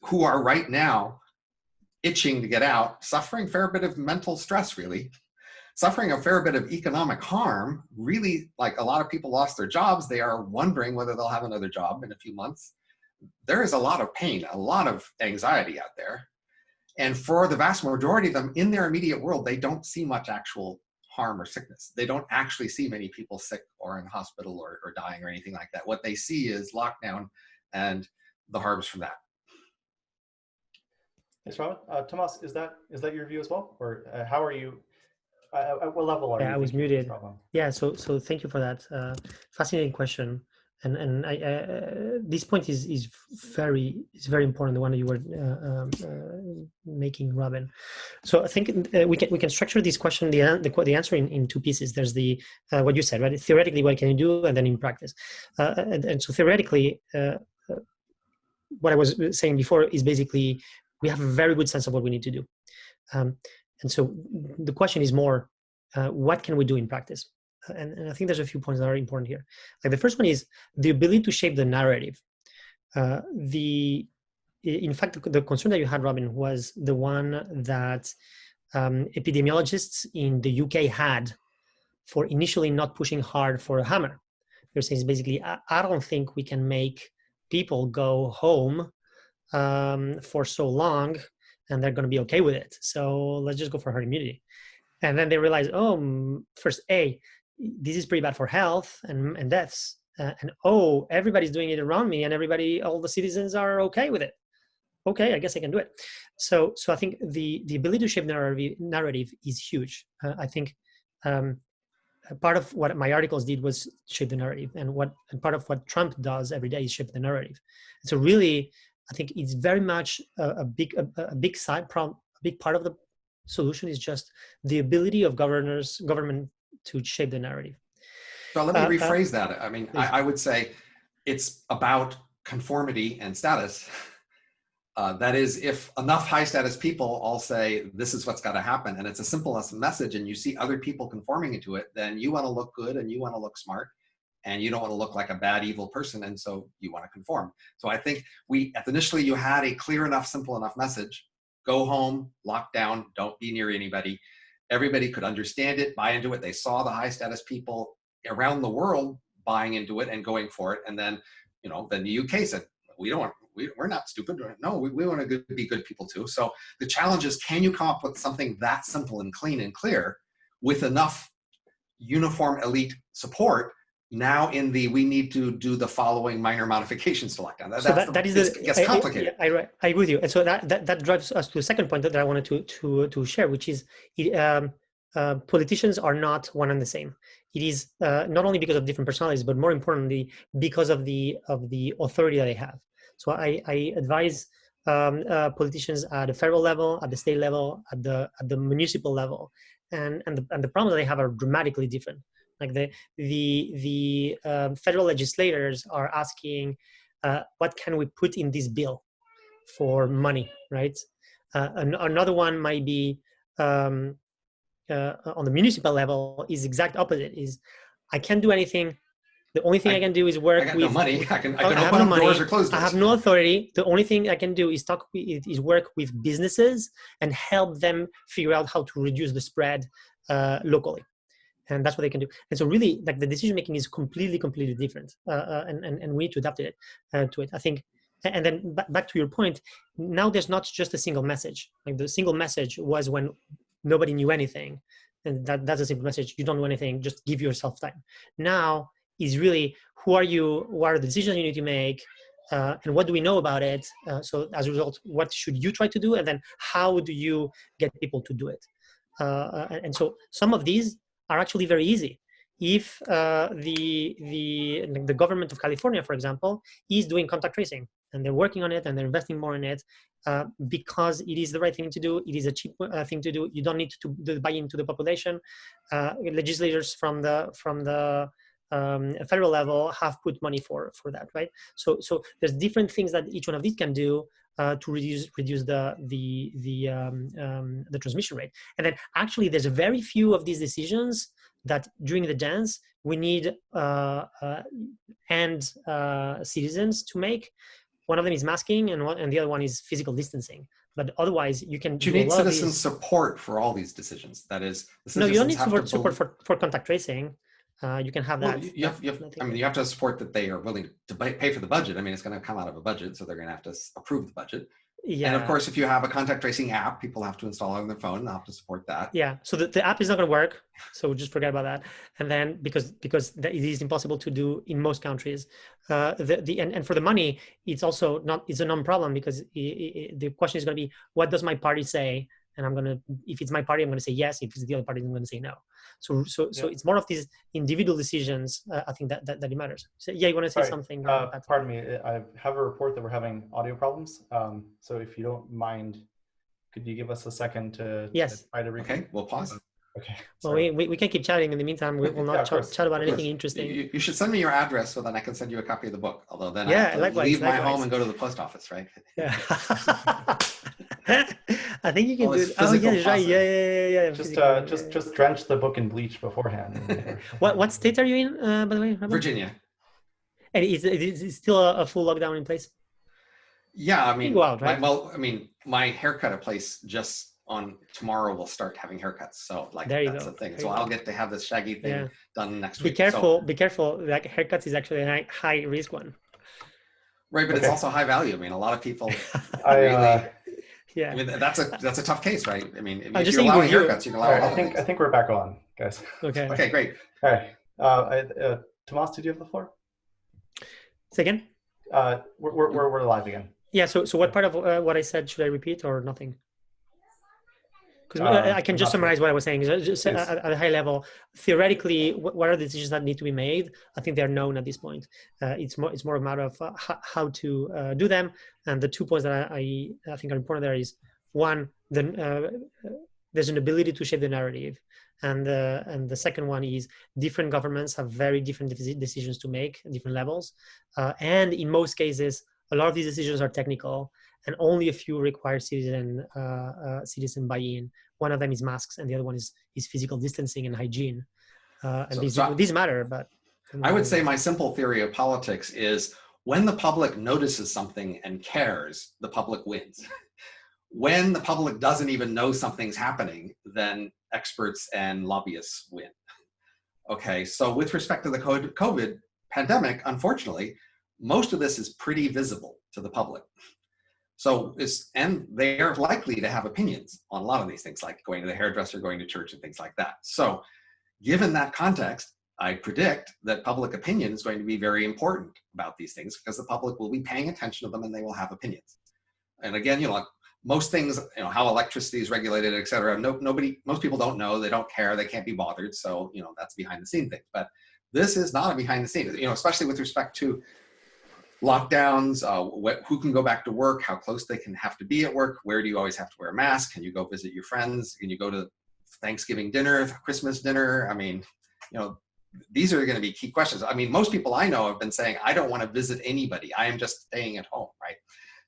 who are right now itching to get out, suffering a fair bit of mental stress, really, suffering a fair bit of economic harm, really, like a lot of people lost their jobs. They are wondering whether they'll have another job in a few months. There is a lot of pain, a lot of anxiety out there. And for the vast majority of them in their immediate world, they don't see much actual harm or sickness. They don't actually see many people sick or in hospital or dying or anything like that. What they see is lockdown and the harms from that. Thanks, Robin. Tomas, is that your view as well? Or how are you, at what level are you? Yeah, I was muted. Yeah, so thank you for that. Fascinating question. And this point is very important, the one that you were making, Robin. So I think we can structure this question, the answer in two pieces. There's the what you said, right? Theoretically, what can you do, and then in practice. And so theoretically, what I was saying before is basically we have a very good sense of what we need to do, and so the question is more, what can we do in practice? And I think there's a few points that are important here. Like the first one is the ability to shape the narrative. In fact, the concern that you had, Robin, was the one that epidemiologists in the UK had for initially not pushing hard for a hammer. They're saying basically, I don't think we can make people go home for so long and they're going to be okay with it. So let's just go for herd immunity. And then they realize, first, this is pretty bad for health and deaths. And everybody's doing it around me and all the citizens are okay with it. Okay, I guess I can do it. So I think the ability to shape narrative is huge. I think part of what my articles did was shape the narrative, and part of what Trump does every day is shape the narrative. And so really, I think it's very much a big part of the solution is just the ability of government to shape the narrative. So let me rephrase that. I mean, I would say it's about conformity and status. That is, if enough high status people all say, this is what's got to happen, and it's a simple message, and you see other people conforming to it, then you want to look good and you want to look smart, and you don't want to look like a bad, evil person, and so you want to conform. So I think initially you had a clear enough, simple enough message: go home, lock down, don't be near anybody. Everybody could understand it, buy into it. They saw the high status people around the world buying into it and going for it. And then, then the UK said, we're not stupid. No, we want to be good people too. So the challenge is, can you come up with something that simple and clean and clear with enough uniform elite support now we need to do the following minor modifications to lockdown. It gets complicated. I agree with you. And so that drives us to the second point that I wanted to share, which is politicians are not one and the same. It is not only because of different personalities, but more importantly, because of the authority that they have. So I advise politicians at the federal level, at the state level, at the municipal level, and the problems that they have are dramatically different. Like the federal legislators are asking, what can we put in this bill for money, right? Another one might be on the municipal level is exact opposite. Is I can't do anything. The only thing I can do is work with. No money. I can open up doors or close doors. I have no authority. The only thing I can do is work with businesses and help them figure out how to reduce the spread locally. And that's what they can do. And so really, like, the decision making is completely different, and we need to adapt it to it, I think. And then back to your point, now there's not just a single message. Like, the single message was when nobody knew anything, and that's a simple message: you don't know anything, just give yourself time. Now is really, who are you? What are the decisions you need to make? And what do we know about it? So as a result, what should you try to do? And then how do you get people to do it? And so some of these are actually very easy. If the government of California, for example, is doing contact tracing, and they're working on it, and they're investing more in it, because it is the right thing to do, it is a cheap thing to do. You don't need to buy into the population. Legislators from the federal level have put money for that, right? So there's different things that each one of these can do to reduce the transmission rate. And then actually there's very few of these decisions that during the dance we need citizens to make. One of them is masking, and the other one is physical distancing. But otherwise, you can. You need citizen support for all these decisions. That is, no, you don't need support for contact tracing. You can have that. Well, you have to support that they are willing to pay for the budget. I mean, it's going to come out of a budget, so they're going to have to approve the budget. Yeah. And of course, if you have a contact tracing app, people have to install it on their phone. They'll have to support that. Yeah. So the app is not going to work. So just forget about that. And then because it is impossible to do in most countries, and for the money, it's also not. It's a non-problem, because the question is going to be, what does my party say? And if it's my party, I'm going to say yes. If it's the other party, I'm going to say no. So it's more of these individual decisions. I think that it matters. So yeah, you want to say something? Pardon me. I have a report that we're having audio problems. So if you don't mind, could you give us a second to try to repeat? Okay, we'll pause. Okay. Well, we can keep chatting. In the meantime, we will not chat about anything interesting. You should send me your address so then I can send you a copy of the book. Although then I have to leave my home and go to the post office, right? Yeah. I think you can do it. Oh yeah, right. Yeah. Just drench the book in bleach beforehand. What state are you in, by the way, Robin? Virginia. And is still a full lockdown in place? Yeah, I mean, go out, right? my haircut place just on tomorrow will start having haircuts. So that's the thing. So I'll get to have this shaggy thing done next week. Be careful. Like, haircuts is actually a high risk one. Right, but it's also high value. I mean, a lot of people really. Yeah. I mean, that's a tough case, right? I mean, if you're allowing haircuts, you can allow. I think we're back on, guys. Okay. Okay, great. All right. Tomás, did you have the floor? Say again. We're live again. Yeah. So what part of what I said should I repeat or nothing? Because I can just summarize what I was saying. Just at a high level, theoretically, what are the decisions that need to be made? I think they're known at this point. It's more a matter of how to do them. And the 2 points that I think are important there is, one, there's an ability to shape the narrative. And the second one is, different governments have very different decisions to make at different levels. And in most cases, a lot of these decisions are technical, and only a few require citizen buy-in. One of them is masks, and the other one is physical distancing and hygiene. And these matter, but I would say my simple theory of politics is when the public notices something and cares, the public wins. When the public doesn't even know something's happening, then experts and lobbyists win. Okay, so with respect to the COVID pandemic, unfortunately, most of this is pretty visible to the public. So and they are likely to have opinions on a lot of these things, like going to the hairdresser, going to church, and things like that. So given that context, I predict that public opinion is going to be very important about these things because the public will be paying attention to them and they will have opinions. And again, like most things, how electricity is regulated, et cetera, most people don't know, they don't care, they can't be bothered. So, that's behind the scene thing. But this is not a behind the scenes, especially with respect to lockdowns, who can go back to work, how close they can have to be at work, where do you always have to wear a mask, can you go visit your friends, can you go to Thanksgiving dinner, Christmas dinner? I mean, these are going to be key questions. I mean, most people I know have been saying, I don't want to visit anybody, I am just staying at home, right?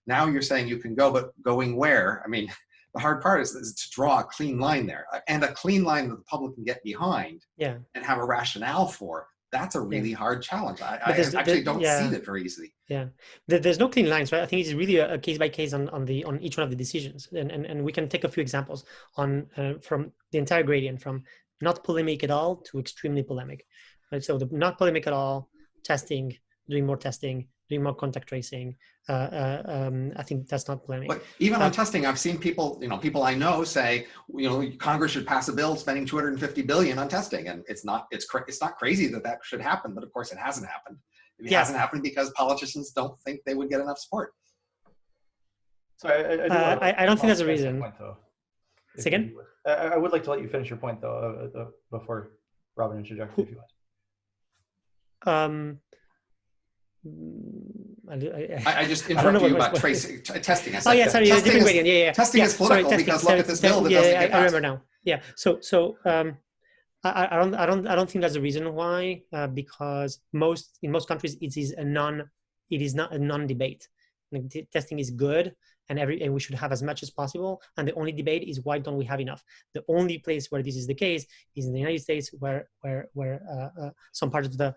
Now you're saying you can go, but going where? I mean, the hard part is to draw a clean line there, and a clean line that the public can get behind and have a rationale for. That's a really hard challenge. I actually don't see that very easily. Yeah, there's no clean lines, right? I think it's really a case by case on each one of the decisions, and we can take a few examples on from the entire gradient, from not polemic at all to extremely polemic. Right? So the not polemic at all, testing, doing more testing, doing more contact tracing. I think that's not polemic. But even on testing, I've seen people, people I know say, Congress should pass a bill spending $250 billion on testing, and it's not crazy that should happen, but of course it hasn't happened. It hasn't happened because politicians don't think they would get enough support. So I don't think that's a reason. Say again? I would like to let you finish your point though before Robin interjects if you want. I just interrupted you about testing. Sorry, a different gradient. Yeah. Testing is political because look at this bill that doesn't get passed. I remember now. Yeah. So I don't think that's the reason why, because in most countries it is not a non-debate. Like, testing is good, and we should have as much as possible. And the only debate is why don't we have enough? The only place where this is the case is in the United States, where some parts of the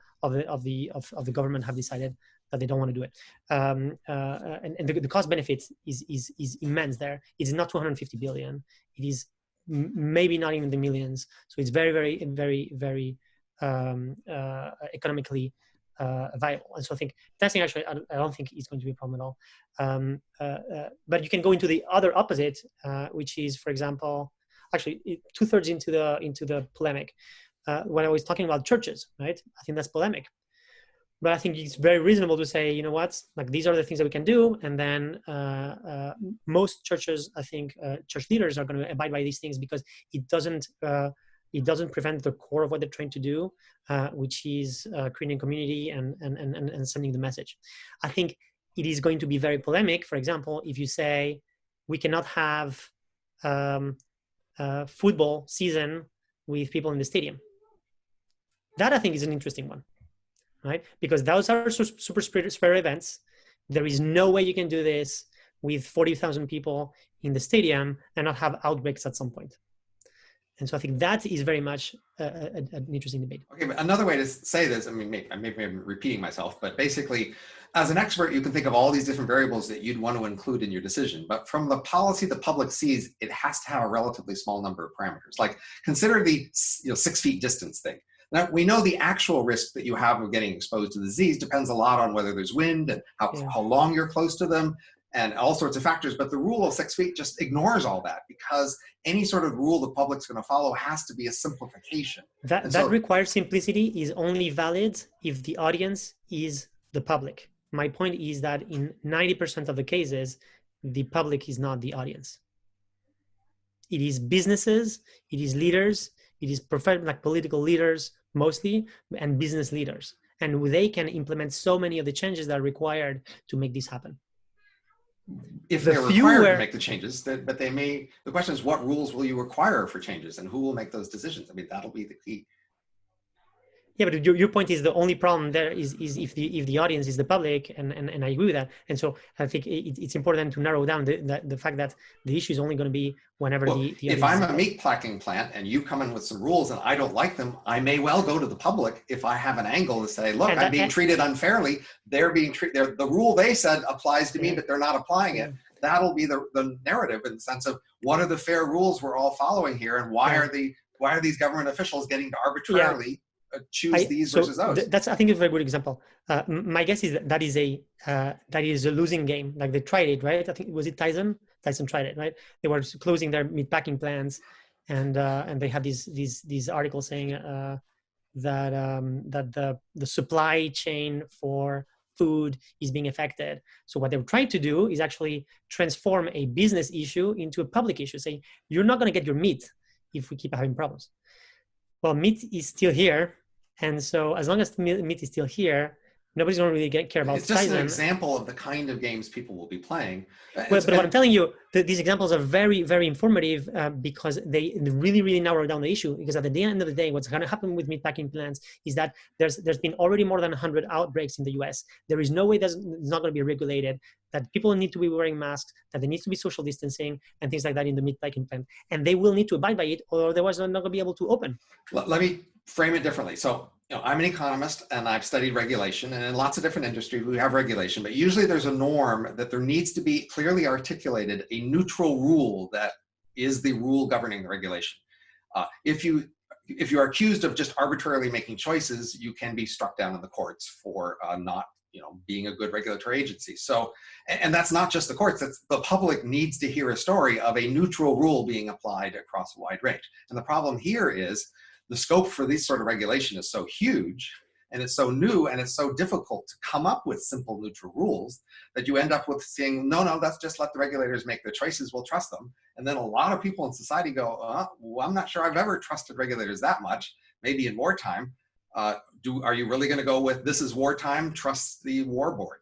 government have decided that they don't want to do it, and the cost benefits is immense. There, it's not 250 billion. It is maybe not even the millions. So it's very, very, very, very economically viable. And so I think testing actually, I don't think is going to be a problem at all. But you can go into the other opposite, which is, for example, actually 2/3 into the polemic. When I was talking about churches, right? I think that's polemic. But I think it's very reasonable to say, you know what, like these are the things that we can do. And then most churches, I think church leaders are going to abide by these things because it doesn't prevent the core of what they're trying to do, which is creating community and sending the message. I think it is going to be very polemic. For example, if you say we cannot have football season with people in the stadium, that I think is an interesting one. Right? Because those are super spreader events. There is no way you can do this with 40,000 people in the stadium and not have outbreaks at some point. And so I think that is very much an interesting debate. Okay, but another way to say this, I mean, maybe I'm repeating myself, but basically, as an expert, you can think of all these different variables that you'd want to include in your decision. But from the policy the public sees, it has to have a relatively small number of parameters. Like consider the 6 feet distance thing. Now, we know the actual risk that you have of getting exposed to the disease depends a lot on whether there's wind and how long you're close to them and all sorts of factors. But the rule of 6 feet just ignores all that because any sort of rule the public's going to follow has to be a simplification. That required simplicity is only valid if the audience is the public. My point is that in 90% of the cases, the public is not the audience. It is businesses, it is leaders, it is political leaders mostly, and business leaders. And they can implement so many of the changes that are required to make this happen. If they're required to make the changes, but they may, the question is what rules will you require for changes and who will make those decisions? I mean, that'll be the key. Yeah, but your point is the only problem there is if the audience is the public, and I agree with that. And so I think it's important to narrow down the fact that the issue is only going to be whenever the if audience I'm a meat packing plant and you come in with some rules and I don't like them, I may well go to the public if I have an angle to say, look, I'm being treated unfairly. They're being treated. The rule they said applies to me, but they're not applying it. That'll be the narrative in the sense of what are the fair rules we're all following here, and why are these government officials getting to arbitrarily choose these versus those? I think it's a very good example. My guess is that is a losing game. Like they tried it, right? I think was it Tyson tried it, right? They were closing their meatpacking plants, and they had these articles saying that the supply chain for food is being affected. So what they were trying to do is actually transform a business issue into a public issue, saying you're not going to get your meat if we keep having problems. Well, meat is still here, and so as long as meat is still here, nobody's going to really care about. It's just an example of the kind of games people will be playing. But what I'm telling you, these examples are very, very informative because they really, really narrow down the issue. Because at the end of the day, what's going to happen with meatpacking plants is that there's been already more than 100 outbreaks in the US. There is no way it's not going to be regulated, that people need to be wearing masks, that there needs to be social distancing and things like that in the meatpacking plant. And they will need to abide by it, or otherwise they're not going to be able to open. Let me frame it differently. So, I'm an economist and I've studied regulation, and in lots of different industries we have regulation, but usually there's a norm that there needs to be clearly articulated a neutral rule that is the rule governing the regulation. If you are accused of just arbitrarily making choices, you can be struck down in the courts for not being a good regulatory agency. So, and that's not just the courts, that's the public needs to hear a story of a neutral rule being applied across a wide range. And the problem here is the scope for this sort of regulation is so huge, and it's so new, and it's so difficult to come up with simple neutral rules that you end up with saying, no, let's just let the regulators make their choices, we'll trust them. And then a lot of people in society go, well, I'm not sure I've ever trusted regulators that much, maybe in wartime. Are you really going to go with this is wartime, trust the war board?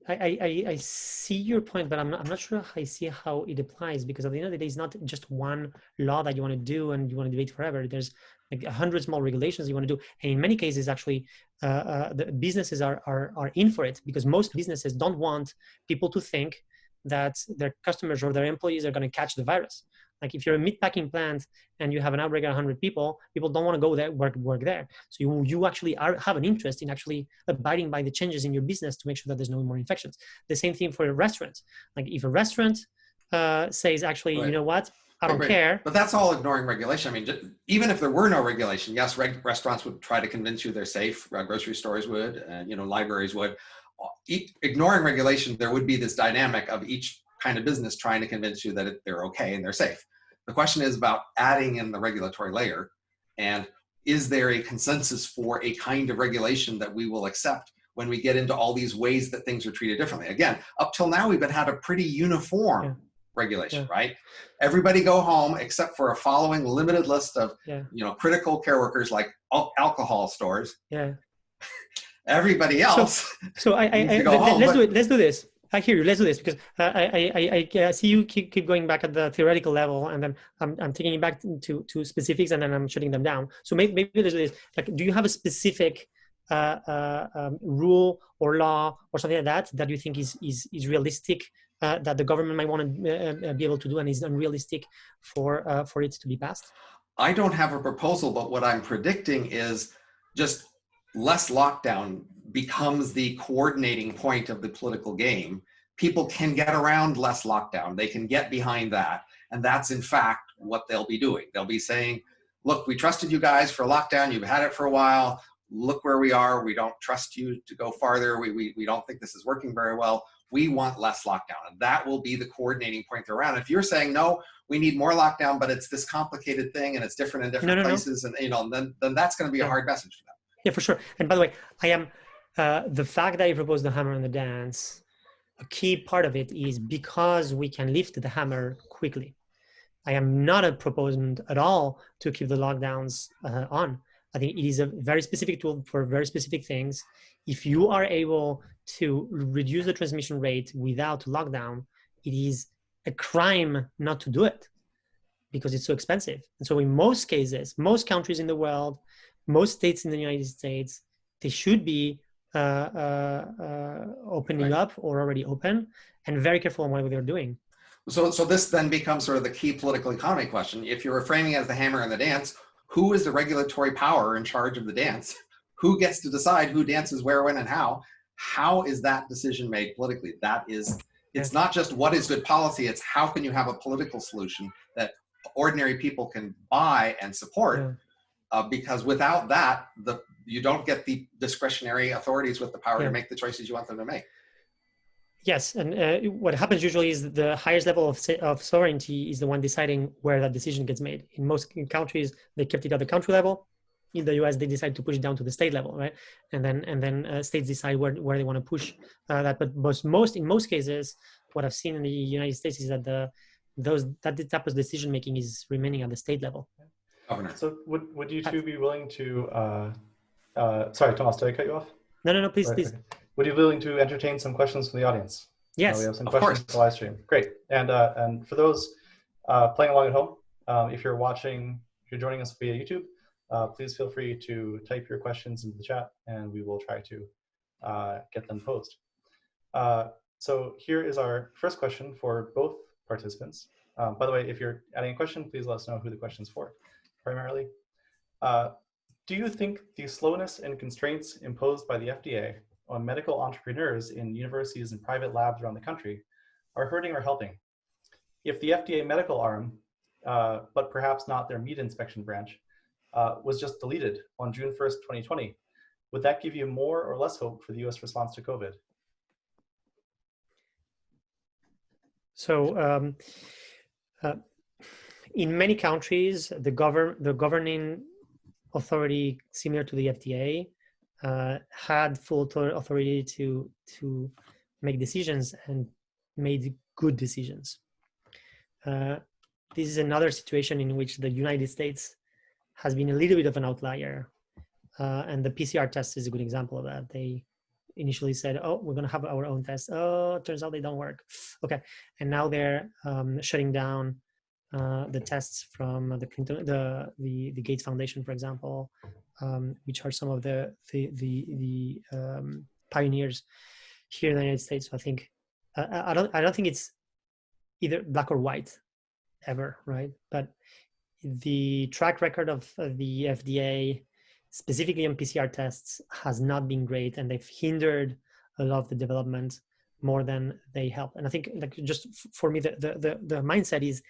I see your point, but I'm not sure I see how it applies, because at the end of the day, it's not just one law that you want to do and you want to debate forever. There's like 100 small regulations you want to do, and in many cases, actually, the businesses are in for it, because most businesses don't want people to think that their customers or their employees are going to catch the virus. Like if you're a meatpacking plant and you have an outbreak of 100 people don't want to go there, work there. So you actually have an interest in actually abiding by the changes in your business to make sure that there's no more infections. The same thing for a restaurant. Like if a restaurant says, actually, you know what, I don't care. But that's all ignoring regulation. I mean, even if there were no regulation, yes, restaurants would try to convince you they're safe. Grocery stores would, libraries would. Ignoring regulation, there would be this dynamic of each kind of business trying to convince you that they're okay and they're safe. The question is about adding in the regulatory layer, and is there a consensus for a kind of regulation that we will accept when we get into all these ways that things are treated differently? Again, up till now, we've had a pretty uniform regulation, right? Everybody go home except for a following limited list of, critical care workers like alcohol stores. Yeah. Everybody else. So let's do this. I hear you. Let's do this, because I see you keep going back at the theoretical level, and then I'm taking it back to specifics, and then I'm shutting them down. So maybe let's do this. Like, do you have a specific rule or law or something like that you think is realistic, that the government might want to be able to do, and is unrealistic for it to be passed? I don't have a proposal, but what I'm predicting is just less lockdown becomes the coordinating point of the political game. People can get around less lockdown. They can get behind that. And that's in fact what they'll be doing. They'll be saying, look, we trusted you guys for lockdown. You've had it for a while. Look where we are. We don't trust you to go farther. We don't think this is working very well. We want less lockdown. And that will be the coordinating point around. If you're saying, no, we need more lockdown, but it's this complicated thing and it's different in different places. No. And then that's going to be a hard message for them. Yeah, for sure. And by the way, I am the fact that you propose the hammer and the dance, a key part of it is because we can lift the hammer quickly. I am not a proponent at all to keep the lockdowns on. I think it is a very specific tool for very specific things. If you are able to reduce the transmission rate without lockdown, it is a crime not to do it. because it's so expensive. And so in most cases, most countries in the world, most states in the United States, they should be opening up or already open and very careful on what they're doing. So this then becomes sort of the key political economy question. If you're framing it as the hammer and the dance, who is the regulatory power in charge of the dance? Who gets to decide who dances where, when, and how? How is that decision made politically? That is, it's not just what is good policy, it's how can you have a political solution that ordinary people can buy and support, because without that, you don't get the discretionary authorities with the power to make the choices you want them to make. Yes, and what happens usually is the highest level of sovereignty is the one deciding where that decision gets made. In most countries, they kept it at the country level. In the US, they decide to push it down to the state level, right? And then states decide where they want to push that. But in most cases, what I've seen in the United States is that that type of decision making is remaining at the state level. Governor. So would you two be willing to? Sorry, Thomas, did I cut you off? No, please, please. Okay. Would you be willing to entertain some questions from the audience? Yes, we have some questions for the live stream. Great. And for those playing along at home, if you're joining us via YouTube, please feel free to type your questions into the chat, and we will try to get them posed. So here is our first question for both participants. By the way, if you're adding a question, please let us know who the question is for, primarily. Do you think the slowness and constraints imposed by the FDA on medical entrepreneurs in universities and private labs around the country are hurting or helping? If the FDA medical arm, but perhaps not their meat inspection branch, was just deleted on June 1st, 2020, would that give you more or less hope for the US response to COVID? So in many countries, the governing authority similar to the FDA had full authority to make decisions and made good decisions. This is another situation in which the United States has been a little bit of an outlier, and the PCR test is a good example of that. They initially said, "Oh, we're going to have our own test." Oh, it turns out they don't work. Okay, and now they're shutting down the tests from the Gates Foundation, for example, which are some of the pioneers here in the United States. So I think I don't think it's either black or white ever, right? But the track record of the FDA, specifically on PCR tests, has not been great, and they've hindered a lot of the development more than they help. And I think, like, just for me, the mindset is,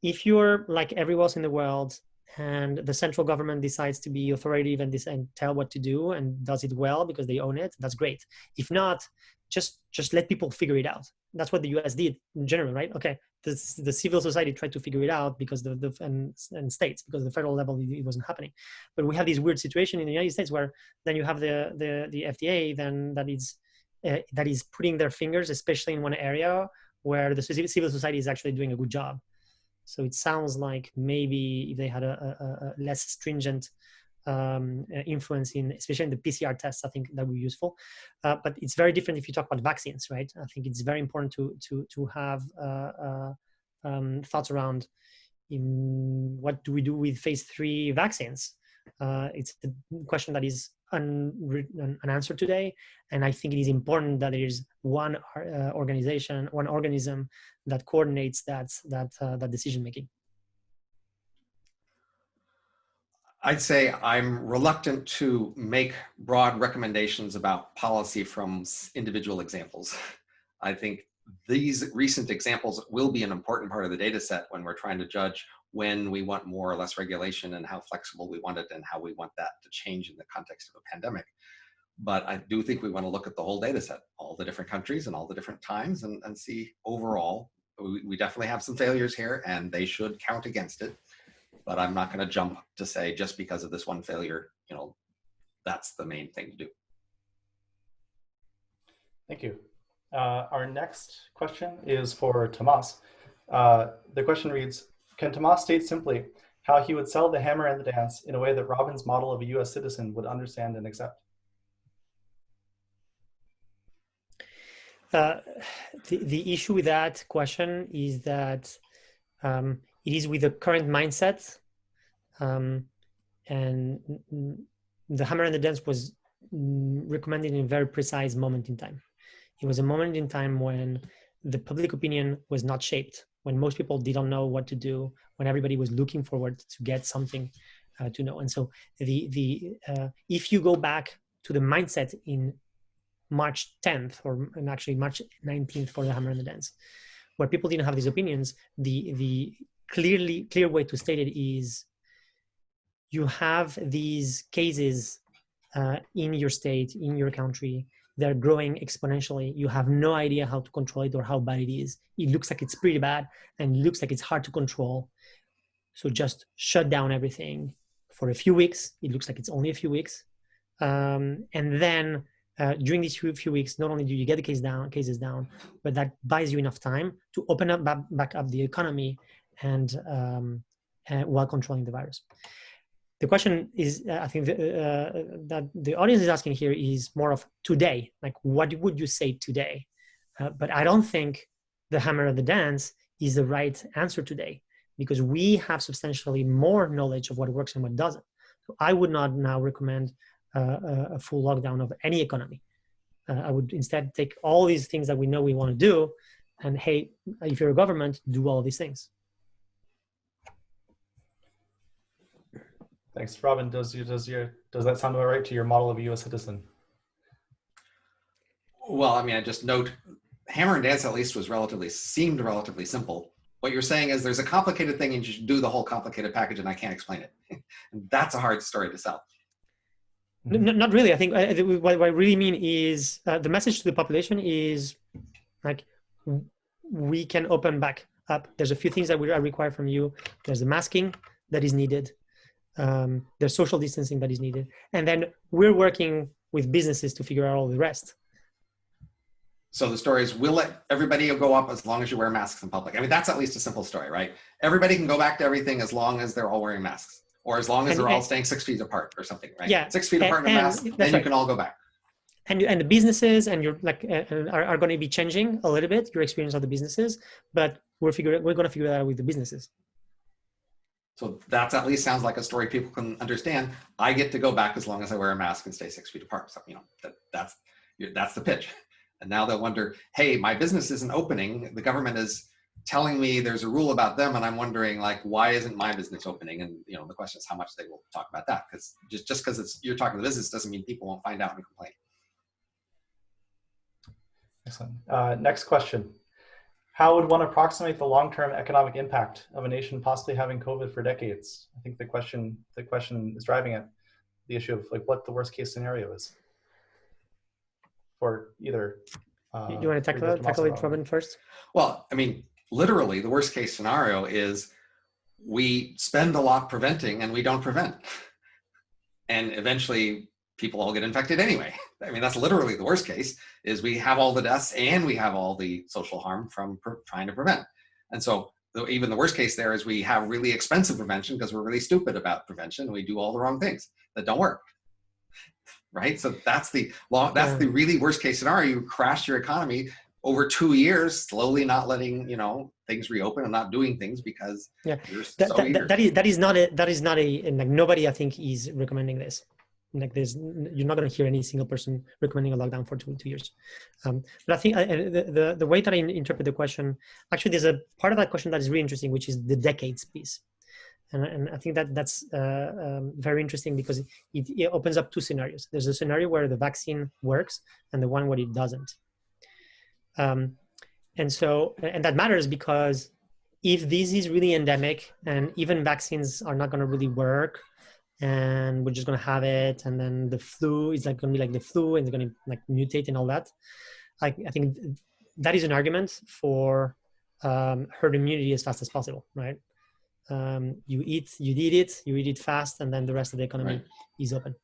if you're like everywhere else in the world and the central government decides to be authoritative and tell what to do and does it well because they own it, that's great. If not, just let people figure it out. That's what the US did in general, right? Okay, the civil society tried to figure it out because and states, because the federal level it wasn't happening. But we have this weird situation in the United States where then you have the FDA then that is putting their fingers, especially in one area where the civil society is actually doing a good job. So it sounds like maybe if they had a less stringent influence in, especially in the PCR tests, I think that would be useful. But it's very different if you talk about vaccines, right? I think it's very important to have thoughts around what do we do with phase 3 vaccines. It's a question that is unanswered today, and I think it is important that there is one organism that coordinates that decision making. I'd say I'm reluctant to make broad recommendations about policy from individual examples. I think these recent examples will be an important part of the data set when we're trying to judge when we want more or less regulation and how flexible we want it and how we want that to change in the context of a pandemic. But I do think we want to look at the whole data set, all the different countries and all the different times, and see overall, we definitely have some failures here and they should count against it. But I'm not going to jump to say just because of this one failure, that's the main thing to do. Thank you. Our next question is for Tomás. The question reads, can Tomás state simply how he would sell the hammer and the dance in a way that Robin's model of a US citizen would understand and accept? The issue with that question is that it is with the current mindset, and the hammer and the dance was recommended in a very precise moment in time. It was a moment in time when the public opinion was not shaped, when most people didn't know what to do, when everybody was looking forward to get something to know. And so if you go back to the mindset in March 10th, and actually March 19th for the hammer and the dance, where people didn't have these opinions, the clear way to state it is you have these cases in your state, in your country, they're growing exponentially. You have no idea how to control it or how bad it is. It looks like it's pretty bad and it looks like it's hard to control. So just shut down everything for a few weeks. It looks like it's only a few weeks. And then during these few weeks, not only do you get the cases down, but that buys you enough time to open up back up the economy and while controlling the virus. The question is, I think that the audience is asking here is more of today, like what would you say today? But I don't think the hammer of the dance is the right answer today, because we have substantially more knowledge of what works and what doesn't. So I would not now recommend a full lockdown of any economy. I would instead take all these things that we know we want to do, and hey, if you're a government, do all these things. Thanks, Robin. Does that sound about right to your model of a U.S. citizen? Well, I mean, I just note hammer and dance at least seemed relatively simple. What you're saying is there's a complicated thing and you should do the whole complicated package and I can't explain it. That's a hard story to sell. Not really. I think what I really mean is the message to the population is like, we can open back up. There's a few things that I require from you. There's the masking that is needed. There's social distancing that is needed. And then we're working with businesses to figure out all the rest. So the story is, we'll let everybody go up as long as you wear masks in public. I mean, that's at least a simple story, right? Everybody can go back to everything as long as they're all wearing masks, or as long as they're all staying 6 feet apart or something, right? Yeah. 6 feet apart in a mask, then you can all go back. And the businesses and you're like are going to be changing a little bit your experience of the businesses, but we're going to figure that out with the businesses. So that at least sounds like a story people can understand. I get to go back as long as I wear a mask and stay 6 feet apart. So, you know, that's the pitch. And now they'll wonder, hey, my business isn't opening. The government is telling me there's a rule about them, and I'm wondering, like, why isn't my business opening? And you know, the question is how much they will talk about that, because just because you're talking to business doesn't mean people won't find out and complain. Excellent. Next question. How would one approximate the long-term economic impact of a nation possibly having COVID for decades? I think the question is driving at the issue of like what the worst case scenario is for either. You want to tackle it, Robin, first? Well, I mean, literally the worst case scenario is we spend a lot preventing and we don't prevent. And eventually people all get infected anyway. I mean, that's literally the worst case, is we have all the deaths and we have all the social harm from trying to prevent. And so even the worst case there is we have really expensive prevention because we're really stupid about prevention and we do all the wrong things that don't work. Right? So that's the really worst case scenario. You crash your economy over 2 years, slowly not letting, you know, things reopen and not doing things because you're so eager. That is not a like, nobody I think is recommending this. Like you're not going to hear any single person recommending a lockdown for 2 years. But I think the way that I interpret the question, actually there's a part of that question that is really interesting, which is the decades piece. And I think that's very interesting because it opens up two scenarios. There's a scenario where the vaccine works and the one where it doesn't. And that matters because if this is really endemic and even vaccines are not going to really work and we're just going to have it, and then the flu is like going to be like the flu and it's going to like mutate and all that, I think that is an argument for herd immunity as fast as possible, right? You eat it fast, and then the rest of the economy is open.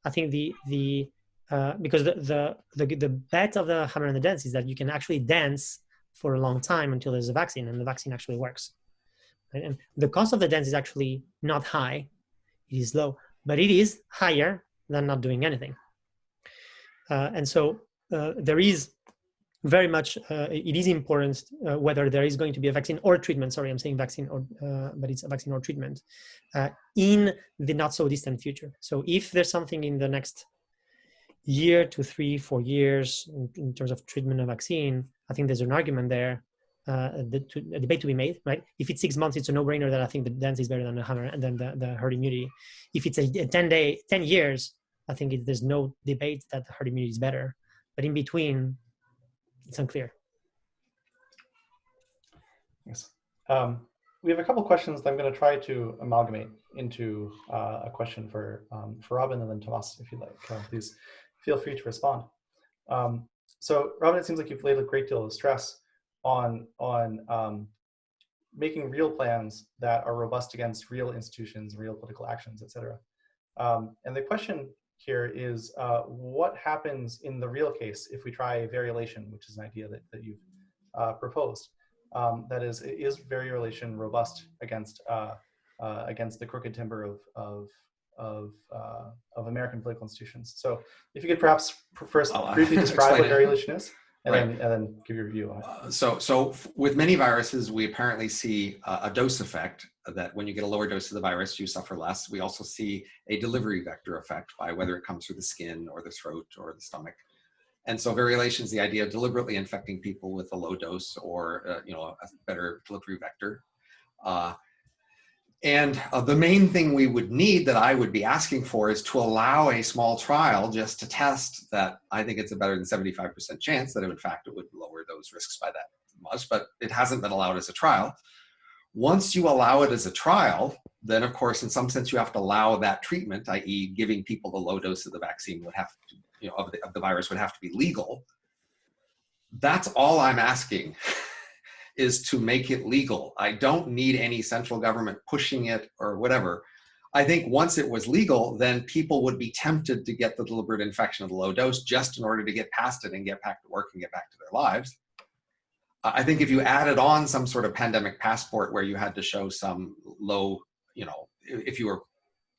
I think because the bet of the hammer and the dance is that you can actually dance for a long time until there's a vaccine, and the vaccine actually works. Right? And the cost of the dance is actually not high; it is low, but it is higher than not doing anything. And so there is very much, it is important whether there is going to be a vaccine or treatment. Sorry, I'm saying vaccine, or but it's a vaccine or treatment in the not so distant future. So if there's something in the next year to 3-4 years in terms of treatment and vaccine, I think there's an argument there, a debate to be made, right? If it's 6 months, it's a no-brainer that I think the dance is better than the hammer and then the herd immunity. If it's a 10 years, I think there's no debate that the herd immunity is better. But in between, it's unclear. Yes. We have a couple questions that I'm going to try to amalgamate into a question for Robin, and then Tomás, if you'd like, please feel free to respond. So Robin, it seems like you've laid a great deal of stress on making real plans that are robust against real institutions, real political actions, et cetera. And the question here is, what happens in the real case if we try variolation, which is an idea that you've proposed? That is variolation robust against the crooked timber of American political institutions? So if you could perhaps first briefly describe what variolation is, and then give your view on it. So with many viruses, we apparently see a dose effect, that when you get a lower dose of the virus, you suffer less. We also see a delivery vector effect by whether it comes through the skin or the throat or the stomach. And so variolation is the idea of deliberately infecting people with a low dose or a better delivery vector. And the main thing we would need, that I would be asking for, is to allow a small trial just to test that. I think it's a better than 75% chance that in fact it would lower those risks by that much, but it hasn't been allowed as a trial. Once you allow it as a trial, then of course, in some sense, you have to allow that treatment, i.e. giving people the low dose of the vaccine would have to, of the virus would have to be legal. That's all I'm asking. Is to make it legal. I don't need any central government pushing it or whatever. I think once it was legal, then people would be tempted to get the deliberate infection of the low dose just in order to get past it and get back to work and get back to their lives. I think if you added on some sort of pandemic passport where you had to show some low, if you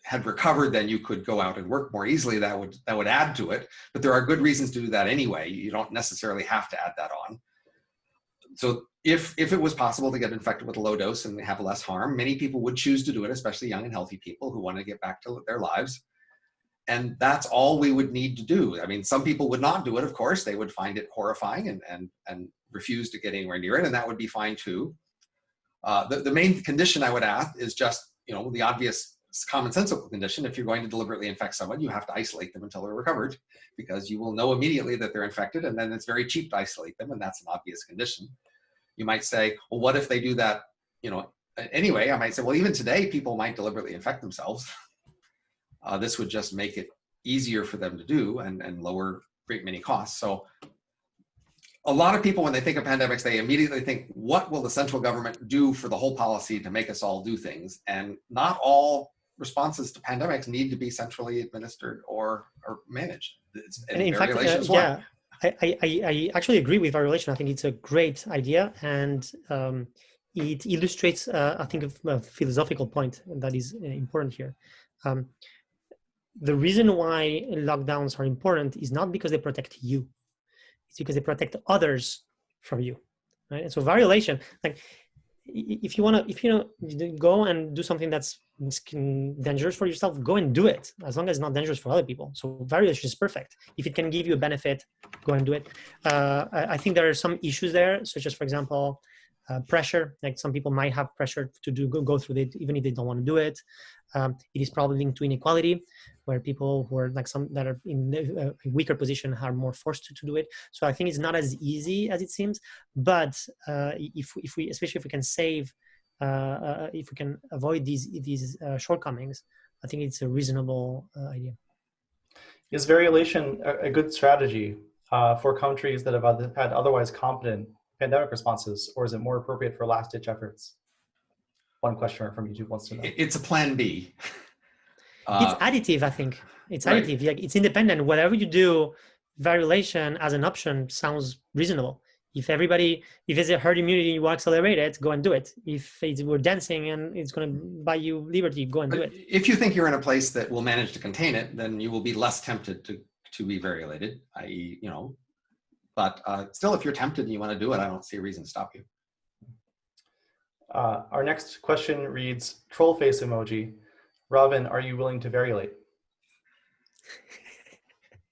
had recovered, then you could go out and work more easily, that would add to it. But there are good reasons to do that anyway. You don't necessarily have to add that on. So if it was possible to get infected with a low dose and have less harm, many people would choose to do it, especially young and healthy people who want to get back to their lives. And that's all we would need to do. I mean, some people would not do it, of course. They would find it horrifying and refuse to get anywhere near it, and that would be fine too. The main condition I would ask is just, the obvious commonsensical condition. If you're going to deliberately infect someone, you have to isolate them until they're recovered, because you will know immediately that they're infected, and then it's very cheap to isolate them, and that's an obvious condition. You might say, well, what if they do that, anyway? I might say, well, even today, people might deliberately infect themselves. This would just make it easier for them to do and lower great many costs. So a lot of people, when they think of pandemics, they immediately think, what will the central government do for the whole policy to make us all do things? And not all responses to pandemics need to be centrally administered or managed. And in fact, yeah. I actually agree with Variolation. I think it's a great idea, and it illustrates, I think, a philosophical point that is important here. The reason why lockdowns are important is not because they protect you; it's because they protect others from you. Right? And so Variolation, like, if you go and do something that's dangerous for yourself, go and do it, as long as it's not dangerous for other people. So variolation is perfect. If it can give you a benefit, go and do it. I think there are some issues there, such as, for example, pressure. Like, some people might have pressure to go through it even if they don't want to do it. It is probably linked to inequality, where people who are some that are in a weaker position are more forced to do it. So I think it's not as easy as it seems. But if we, especially if we can save, if we can avoid these shortcomings, I think it's a reasonable idea. Is variolation a good strategy for countries that have had otherwise competent pandemic responses, or is it more appropriate for last-ditch efforts? One questioner from YouTube wants to know. It's a plan B. It's additive, I think. It's additive. Like, it's independent. Whatever you do, variolation as an option sounds reasonable. If it's a herd immunity, you accelerate it, go and do it. If we're dancing and it's going to buy you liberty, go and do it. If you think you're in a place that will manage to contain it, then you will be less tempted to be variolated, i.e., But still, if you're tempted and you want to do it, I don't see a reason to stop you. Our next question reads, troll face emoji. Robin, are you willing to variolate?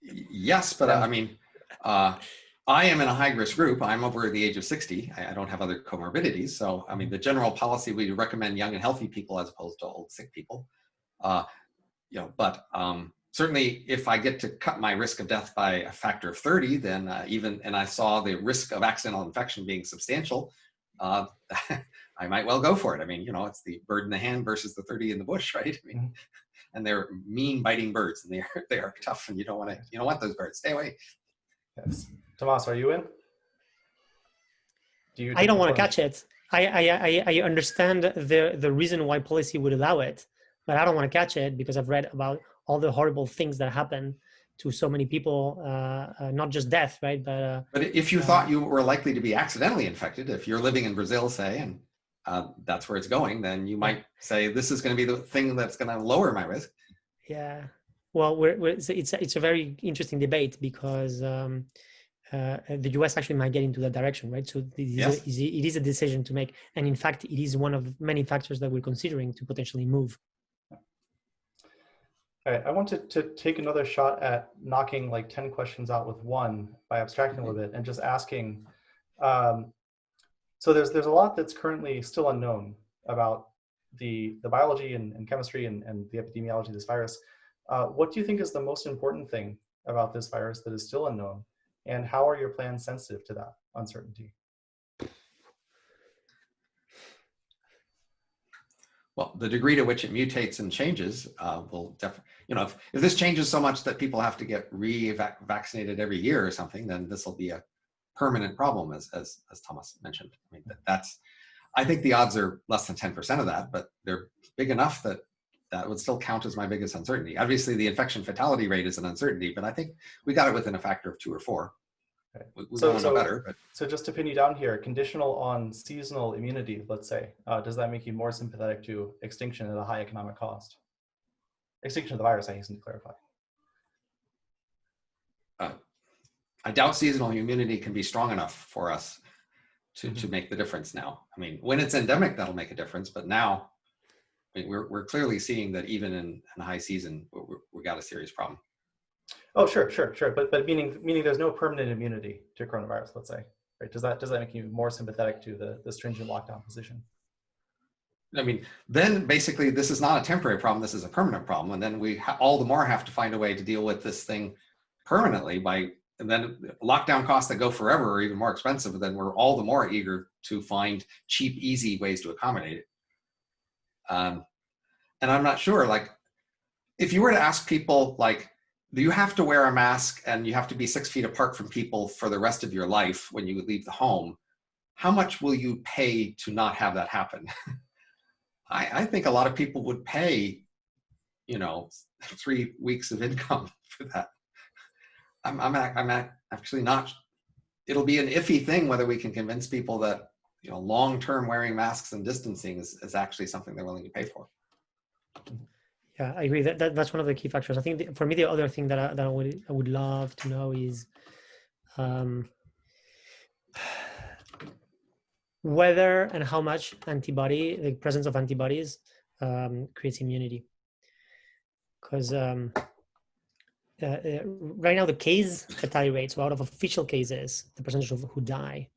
Yes, but I mean, I am in a high-risk group. I'm over the age of 60. I don't have other comorbidities. So, I mean, the general policy, we recommend young and healthy people as opposed to old, sick people. You know, but certainly if I get to cut my risk of death by a factor of 30, then and I saw the risk of accidental infection being substantial, I might well go for it. I mean, you know, it's the bird in the hand versus the 30 in the bush, right? I mean, and they're mean biting birds, and they are tough, and you don't want those birds. Stay away. Yes. Tomás, are you in? I don't want to catch it. I understand the reason why policy would allow it, but I don't want to catch it because I've read about all the horrible things that happen to so many people, not just death, right? But if you thought you were likely to be accidentally infected, if you're living in Brazil, say, and that's where it's going, then you might say, this is going to be the thing that's going to lower my risk. Yeah. Well, it's a very interesting debate because the US actually might get into that direction, right? So it is a decision to make. And in fact, it is one of many factors that we're considering to potentially move. All right, I wanted to take another shot at knocking like 10 questions out with one by abstracting a little bit and just asking, so there's a lot that's currently still unknown about the biology and chemistry and the epidemiology of this virus. What do you think is the most important thing about this virus that is still unknown? And how are your plans sensitive to that uncertainty? Well, the degree to which it mutates and changes will definitely, you know, if this changes so much that people have to get vaccinated every year or something, then this will be a permanent problem, as Tomás mentioned. I mean, I think the odds are less than 10% of that, but they're big enough that would still count as my biggest uncertainty. Obviously, the infection fatality rate is an uncertainty, but I think we got it within a factor of 2 or 4. Okay. We want to know better. But. So just to pin you down here, conditional on seasonal immunity, let's say, does that make you more sympathetic to extinction at a high economic cost? Extinction of the virus, I hasten to clarify. I doubt seasonal immunity can be strong enough for us to make the difference now. I mean, when it's endemic, that'll make a difference. But now, I mean, we're clearly seeing that even in high season, we got a serious problem. Oh, sure. But meaning there's no permanent immunity to coronavirus, let's say, right? Does that make you more sympathetic to the stringent lockdown position? I mean, then basically this is not a temporary problem, this is a permanent problem. And then we all the more have to find a way to deal with this thing permanently and then lockdown costs that go forever are even more expensive. Then we're all the more eager to find cheap, easy ways to accommodate it. And I'm not sure, like, if you were to ask people, like, do you have to wear a mask and you have to be 6 feet apart from people for the rest of your life when you leave the home, how much will you pay to not have that happen? I think a lot of people would pay, 3 weeks of income for that. I'm actually not, it'll be an iffy thing whether we can convince people that, long-term wearing masks and distancing is actually something they're willing to pay for. Yeah, I agree. That's one of the key factors. I think for me, the other thing that I would love to know is whether and how much the presence of antibodies creates immunity. Because right now the case fatality rate, so out of official cases, the percentage of who die,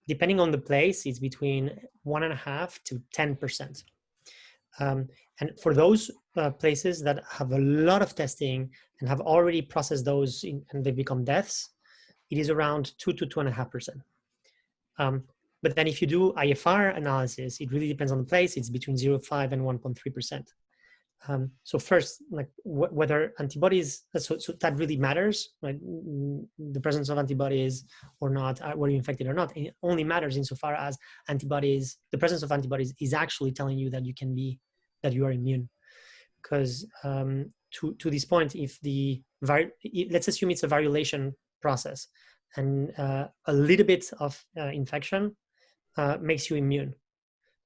depending on the place, it's between 1.5% to 10%. And for those places that have a lot of testing and have already processed those and they become deaths, it is around 2 to 2.5%. But then if you do IFR analysis, it really depends on the place. It's between 0.5 and 1.3%. So first, like whether antibodies, so that really matters, right? The presence of antibodies or not, were you infected or not, it only matters insofar as antibodies, the presence of antibodies is actually telling you that you are immune. Because to this point, if let's assume it's a variolation process and a little bit of infection makes you immune.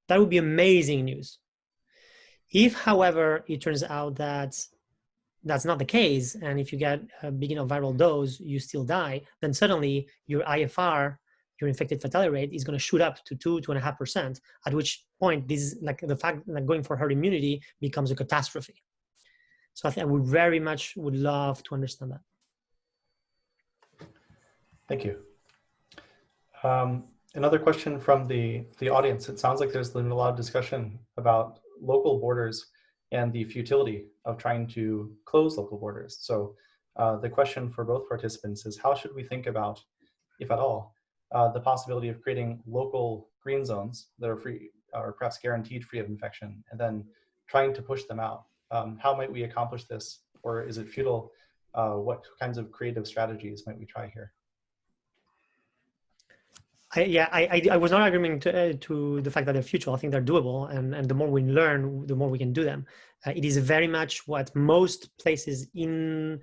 That would be amazing news. If, however, it turns out that that's not the case, and if you get a big enough viral dose, you still die, then suddenly your IFR, your infected fatality rate, is going to shoot up to 2.5%, at which point this is like the fact that going for herd immunity becomes a catastrophe. So I think I would very much would love to understand that. Thank you. Another question from the audience. It sounds like there's been a lot of discussion about local borders and the futility of trying to close local borders. So the question for both participants is, how should we think about, if at all, the possibility of creating local green zones that are free or perhaps guaranteed free of infection, and then trying to push them out? How might we accomplish this, or is it futile? What kinds of creative strategies might we try here? I was not agreeing to the fact that they're futile. I think they're doable, and the more we learn, the more we can do them. It is very much what most places in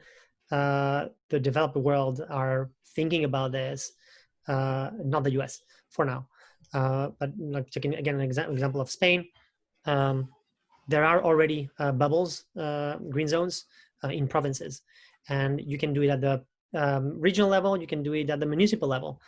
the developed world are thinking about this, not the US for now. But like taking again an example of Spain, there are already bubbles, green zones in provinces, and you can do it at the regional level, you can do it at the municipal level.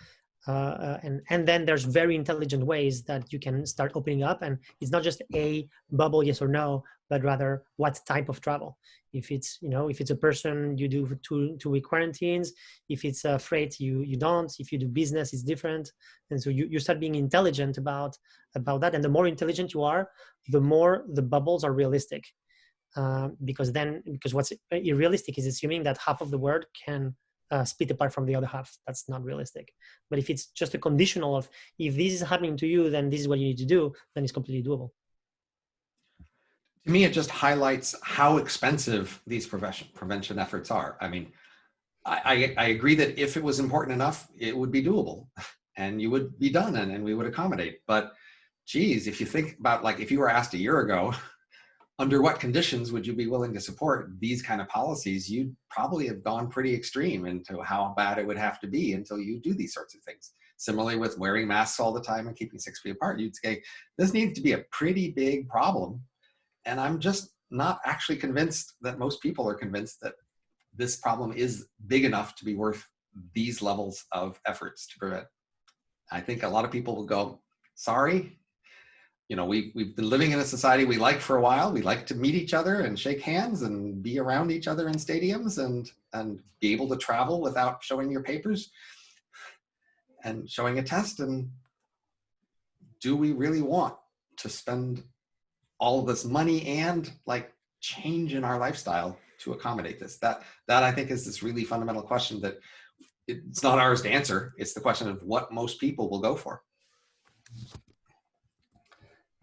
And then there's very intelligent ways that you can start opening up, and it's not just a bubble, yes or no, but rather what type of travel. If it's, you know, if it's a person, you do two-week quarantines. If it's a freight, you don't. If you do business, it's different. And so you start being intelligent about that. And the more intelligent you are, the more the bubbles are realistic. Because what's irrealistic is assuming that half of the world can split apart from the other half. That's not realistic. But if it's just a conditional of, if this is happening to you, then this is what you need to do, then it's completely doable. To me, it just highlights how expensive these prevention efforts are. I mean, I agree that if it was important enough, it would be doable and you would be done and we would accommodate. But geez, if you think about, like, if you were asked a year ago, under what conditions would you be willing to support these kind of policies, you'd probably have gone pretty extreme into how bad it would have to be until you do these sorts of things. Similarly with wearing masks all the time and keeping 6 feet apart, you'd say, this needs to be a pretty big problem. And I'm just not actually convinced that most people are convinced that this problem is big enough to be worth these levels of efforts to prevent. I think a lot of people will go, sorry, you know, we've been living in a society we like for a while. We like to meet each other and shake hands and be around each other in stadiums and be able to travel without showing your papers and showing a test. And do we really want to spend all of this money and like change in our lifestyle to accommodate this? That I think is this really fundamental question that it's not ours to answer. It's the question of what most people will go for.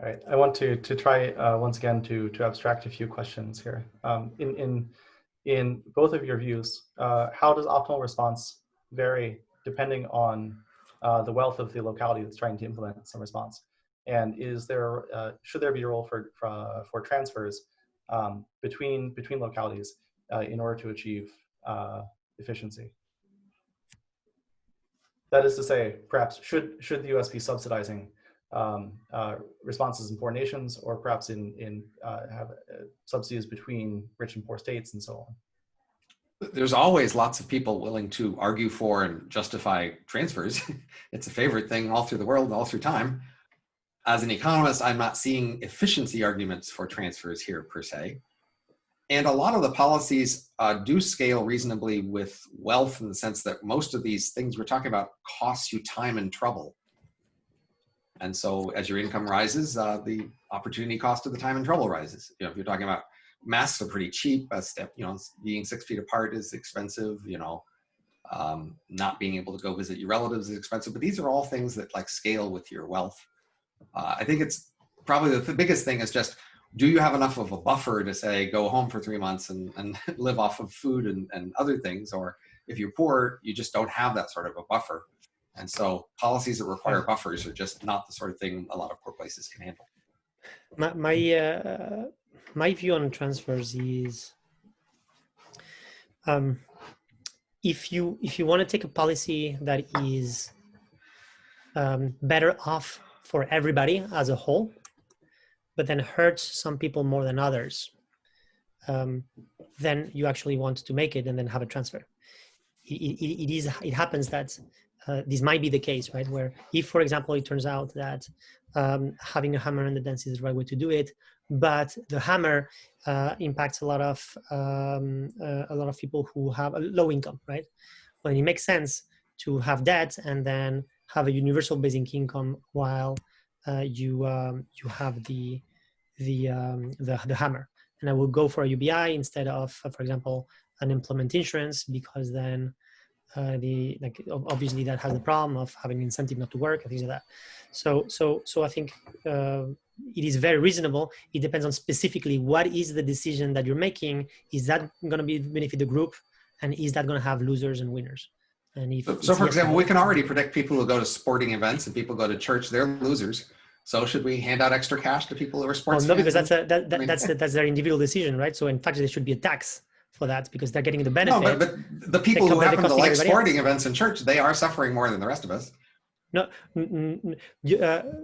All right, I want to try once again to abstract a few questions here. In both of your views, how does optimal response vary depending on the wealth of the locality that's trying to implement some response? And is there should there be a role for transfers between localities in order to achieve efficiency? That is to say, perhaps should the US be subsidizing responses in poor nations, or perhaps have subsidies between rich and poor states and so on? There's always lots of people willing to argue for and justify transfers. It's a favorite thing all through the world, all through time. As an economist, I'm not seeing efficiency arguments for transfers here per se. And a lot of the policies do scale reasonably with wealth, in the sense that most of these things we're talking about cost you time and trouble. And so as your income rises, the opportunity cost of the time and trouble rises. You know, if you're talking about masks are pretty cheap, you know, being 6 feet apart is expensive, you know, not being able to go visit your relatives is expensive, but these are all things that like scale with your wealth. I think it's probably the biggest thing is just, do you have enough of a buffer to say, go home for 3 months and live off of food and other things? Or if you're poor, you just don't have that sort of a buffer. And so policies that require buffers are just not the sort of thing a lot of poor places can handle. My view on transfers is, if you want to take a policy that is better off for everybody as a whole, but then hurts some people more than others, then you actually want to make it and then have a transfer. It happens that this might be the case, right? Where if, for example, it turns out that having a hammer and the dance is the right way to do it, but the hammer impacts a lot of people who have a low income, right? Well, it makes sense to have that and then have a universal basic income while you have the hammer. And I will go for a UBI instead of, for example, unemployment insurance, because then obviously that has the problem of having an incentive not to work and things like that. So I think it is very reasonable. It depends on specifically what is the decision that you're making. Is that going to benefit the group, and is that going to have losers and winners? And if so for example, we can already predict people who go to sporting events and people go to church, they're losers. So should we hand out extra cash to people who are sports? No, because that's their individual decision, right? So in fact, there should be a tax for that because they're getting the benefit. No, but the people who happen to like sporting events in church, they are suffering more than the rest of us. No,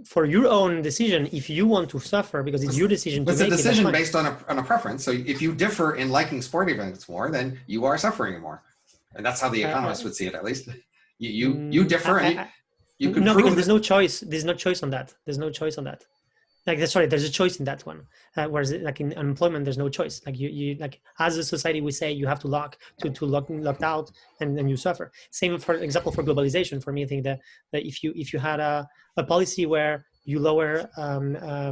for your own decision, if you want to suffer, because it's your decision to make it. It's a decision based on a preference. So if you differ in liking sporting events more, then you are suffering more. And that's how the economists would see it, at least. You differ and you can no, prove because there's no choice. There's no choice on that. There's no choice on that. There's a choice in that one. Whereas like in unemployment, there's no choice. Like you like as a society, we say you have to locked out and then you suffer. Same for example for globalization. For me, I think that if you had a policy where you lower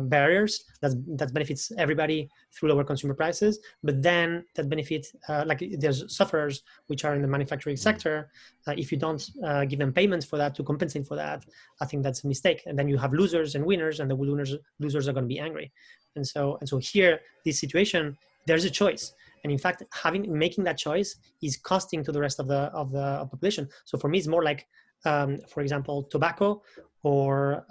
barriers, that benefits everybody through lower consumer prices, but then that benefits like there's sufferers which are in the manufacturing sector. If you don't give them payments for that to compensate for that, I think that's a mistake. And then you have losers and winners, and the losers are going to be angry. And so here, this situation, there's a choice. And in fact, making that choice is costing to the rest of the population. So for me, it's more like, for example, tobacco or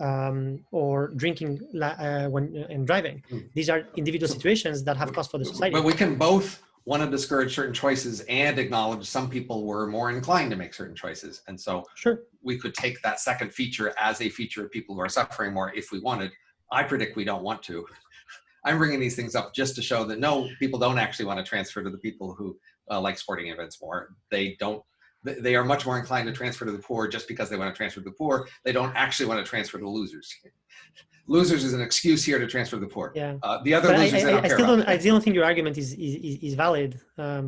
drinking and driving. These are individual situations that have cost for the society. But we can both want to discourage certain choices and acknowledge some people were more inclined to make certain choices. And so sure, we could take that second feature as a feature of people who are suffering more if we wanted. I predict we don't want to. I'm bringing these things up just to show that no, people don't actually want to transfer to the people who like sporting events more. They are much more inclined to transfer to the poor just because they want to transfer to the poor. They don't actually want to transfer to losers. Losers is an excuse here to transfer to the poor. Yeah. The other losers they don't care about. I still don't think your argument is valid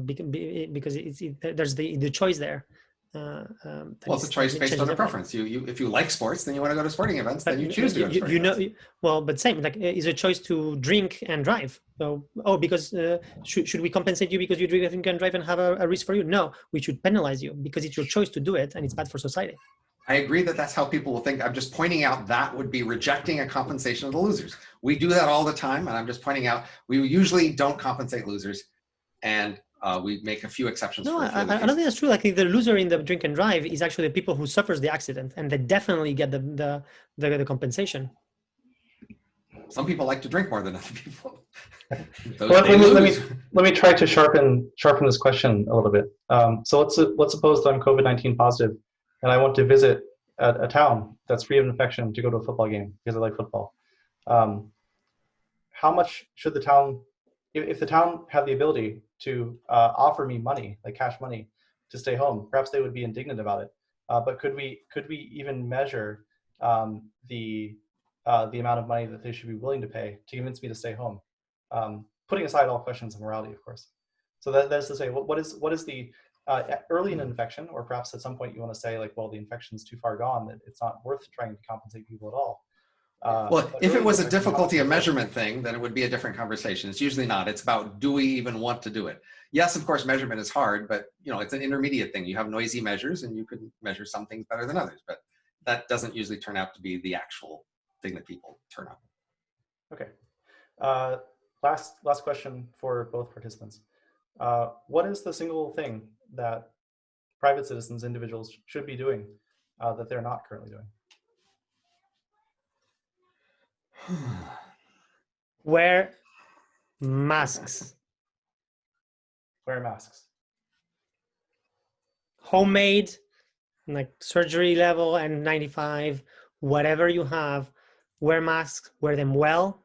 because there's the choice there. Well, it's a choice based on a preference. If you like sports, then you want to go to sporting events, then you choose to go to sporting events. Well, but same, like it's a choice to drink and drive. So, because should we compensate you because you drink and drive and have a risk for you? No, we should penalize you because it's your choice to do it and it's bad for society. I agree that that's how people will think. I'm just pointing out that would be rejecting a compensation of the losers. We do that all the time, and I'm just pointing out we usually don't compensate losers, and we make a few exceptions. No, I don't think that's true. Like the loser in the drink and drive is actually the people who suffers the accident, and they definitely get the compensation. Some people like to drink more than other people. Let me try to sharpen this question a little bit. So let's suppose that I'm COVID-19 positive, and I want to visit a town that's free of infection to go to a football game because I like football. How much should the town, if the town had the ability to offer me money, like cash money, to stay home, perhaps they would be indignant about it. But could we even measure the amount of money that they should be willing to pay to convince me to stay home? Putting aside all questions of morality, of course. So that's to say, what is the early in an infection, or perhaps at some point you want to say like, well, the infection's too far gone that it's not worth trying to compensate people at all. Well, if it was a difficulty of measurement thing, then it would be a different conversation. It's usually not. It's about, do we even want to do it? Yes, of course, measurement is hard, but it's an intermediate thing. You have noisy measures, and you can measure some things better than others, but that doesn't usually turn out to be the actual thing that people turn out. Okay. Last question for both participants. What is the single thing that private citizens, individuals, should be doing that they're not currently doing? Wear masks. Wear masks. Homemade, like surgery level and 95, whatever you have, wear masks, wear them well.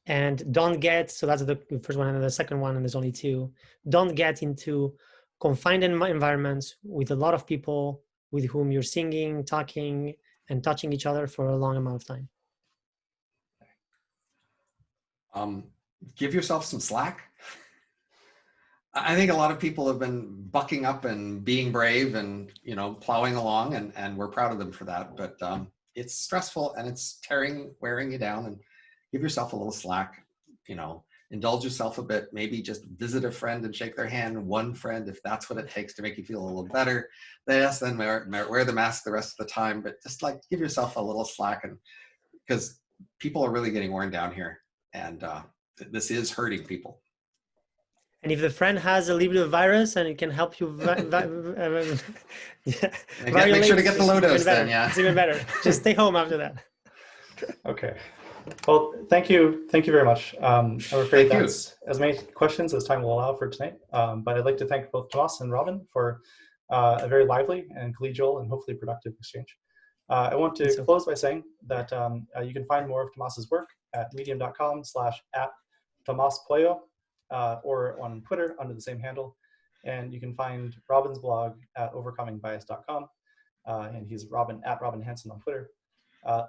And don't get, so that's the first one, and the second one, and there's only two, don't get into confined environments with a lot of people with whom you're singing, talking, and touching each other for a long amount of time. Give yourself some slack. I think a lot of people have been bucking up and being brave and, you know, plowing along, and we're proud of them for that. But it's stressful and it's wearing you down, and give yourself a little slack, you know, indulge yourself a bit, maybe just visit a friend and shake their hand, one friend, if that's what it takes to make you feel a little better. Yes, then wear the mask the rest of the time, but just like give yourself a little slack, and because people are really getting worn down here, and this is hurting people. And if the friend has a little bit of virus and it can help you Make sure to get the low dose then, yeah. It's even better. Just stay home after that. Okay. Well, thank you very much. I'm afraid that's as many questions as time will allow for tonight. But I'd like to thank both Tomás and Robin for a very lively and collegial and hopefully productive exchange. I want to close by saying that you can find more of Tomás's work at medium.com/@TomásPueyo or on Twitter under the same handle. And you can find Robin's blog at overcomingbias.com. And he's Robin Hanson on Twitter.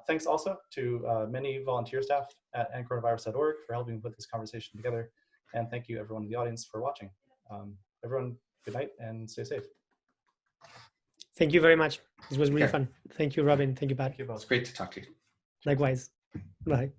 Thanks also to many volunteer staff at endcoronavirus.org for helping put this conversation together. And thank you everyone in the audience for watching. Everyone, good night and stay safe. Thank you very much. This was really fun. Thank you, Robin. Thank you, Pat. It's great to talk to you. Likewise. Bye.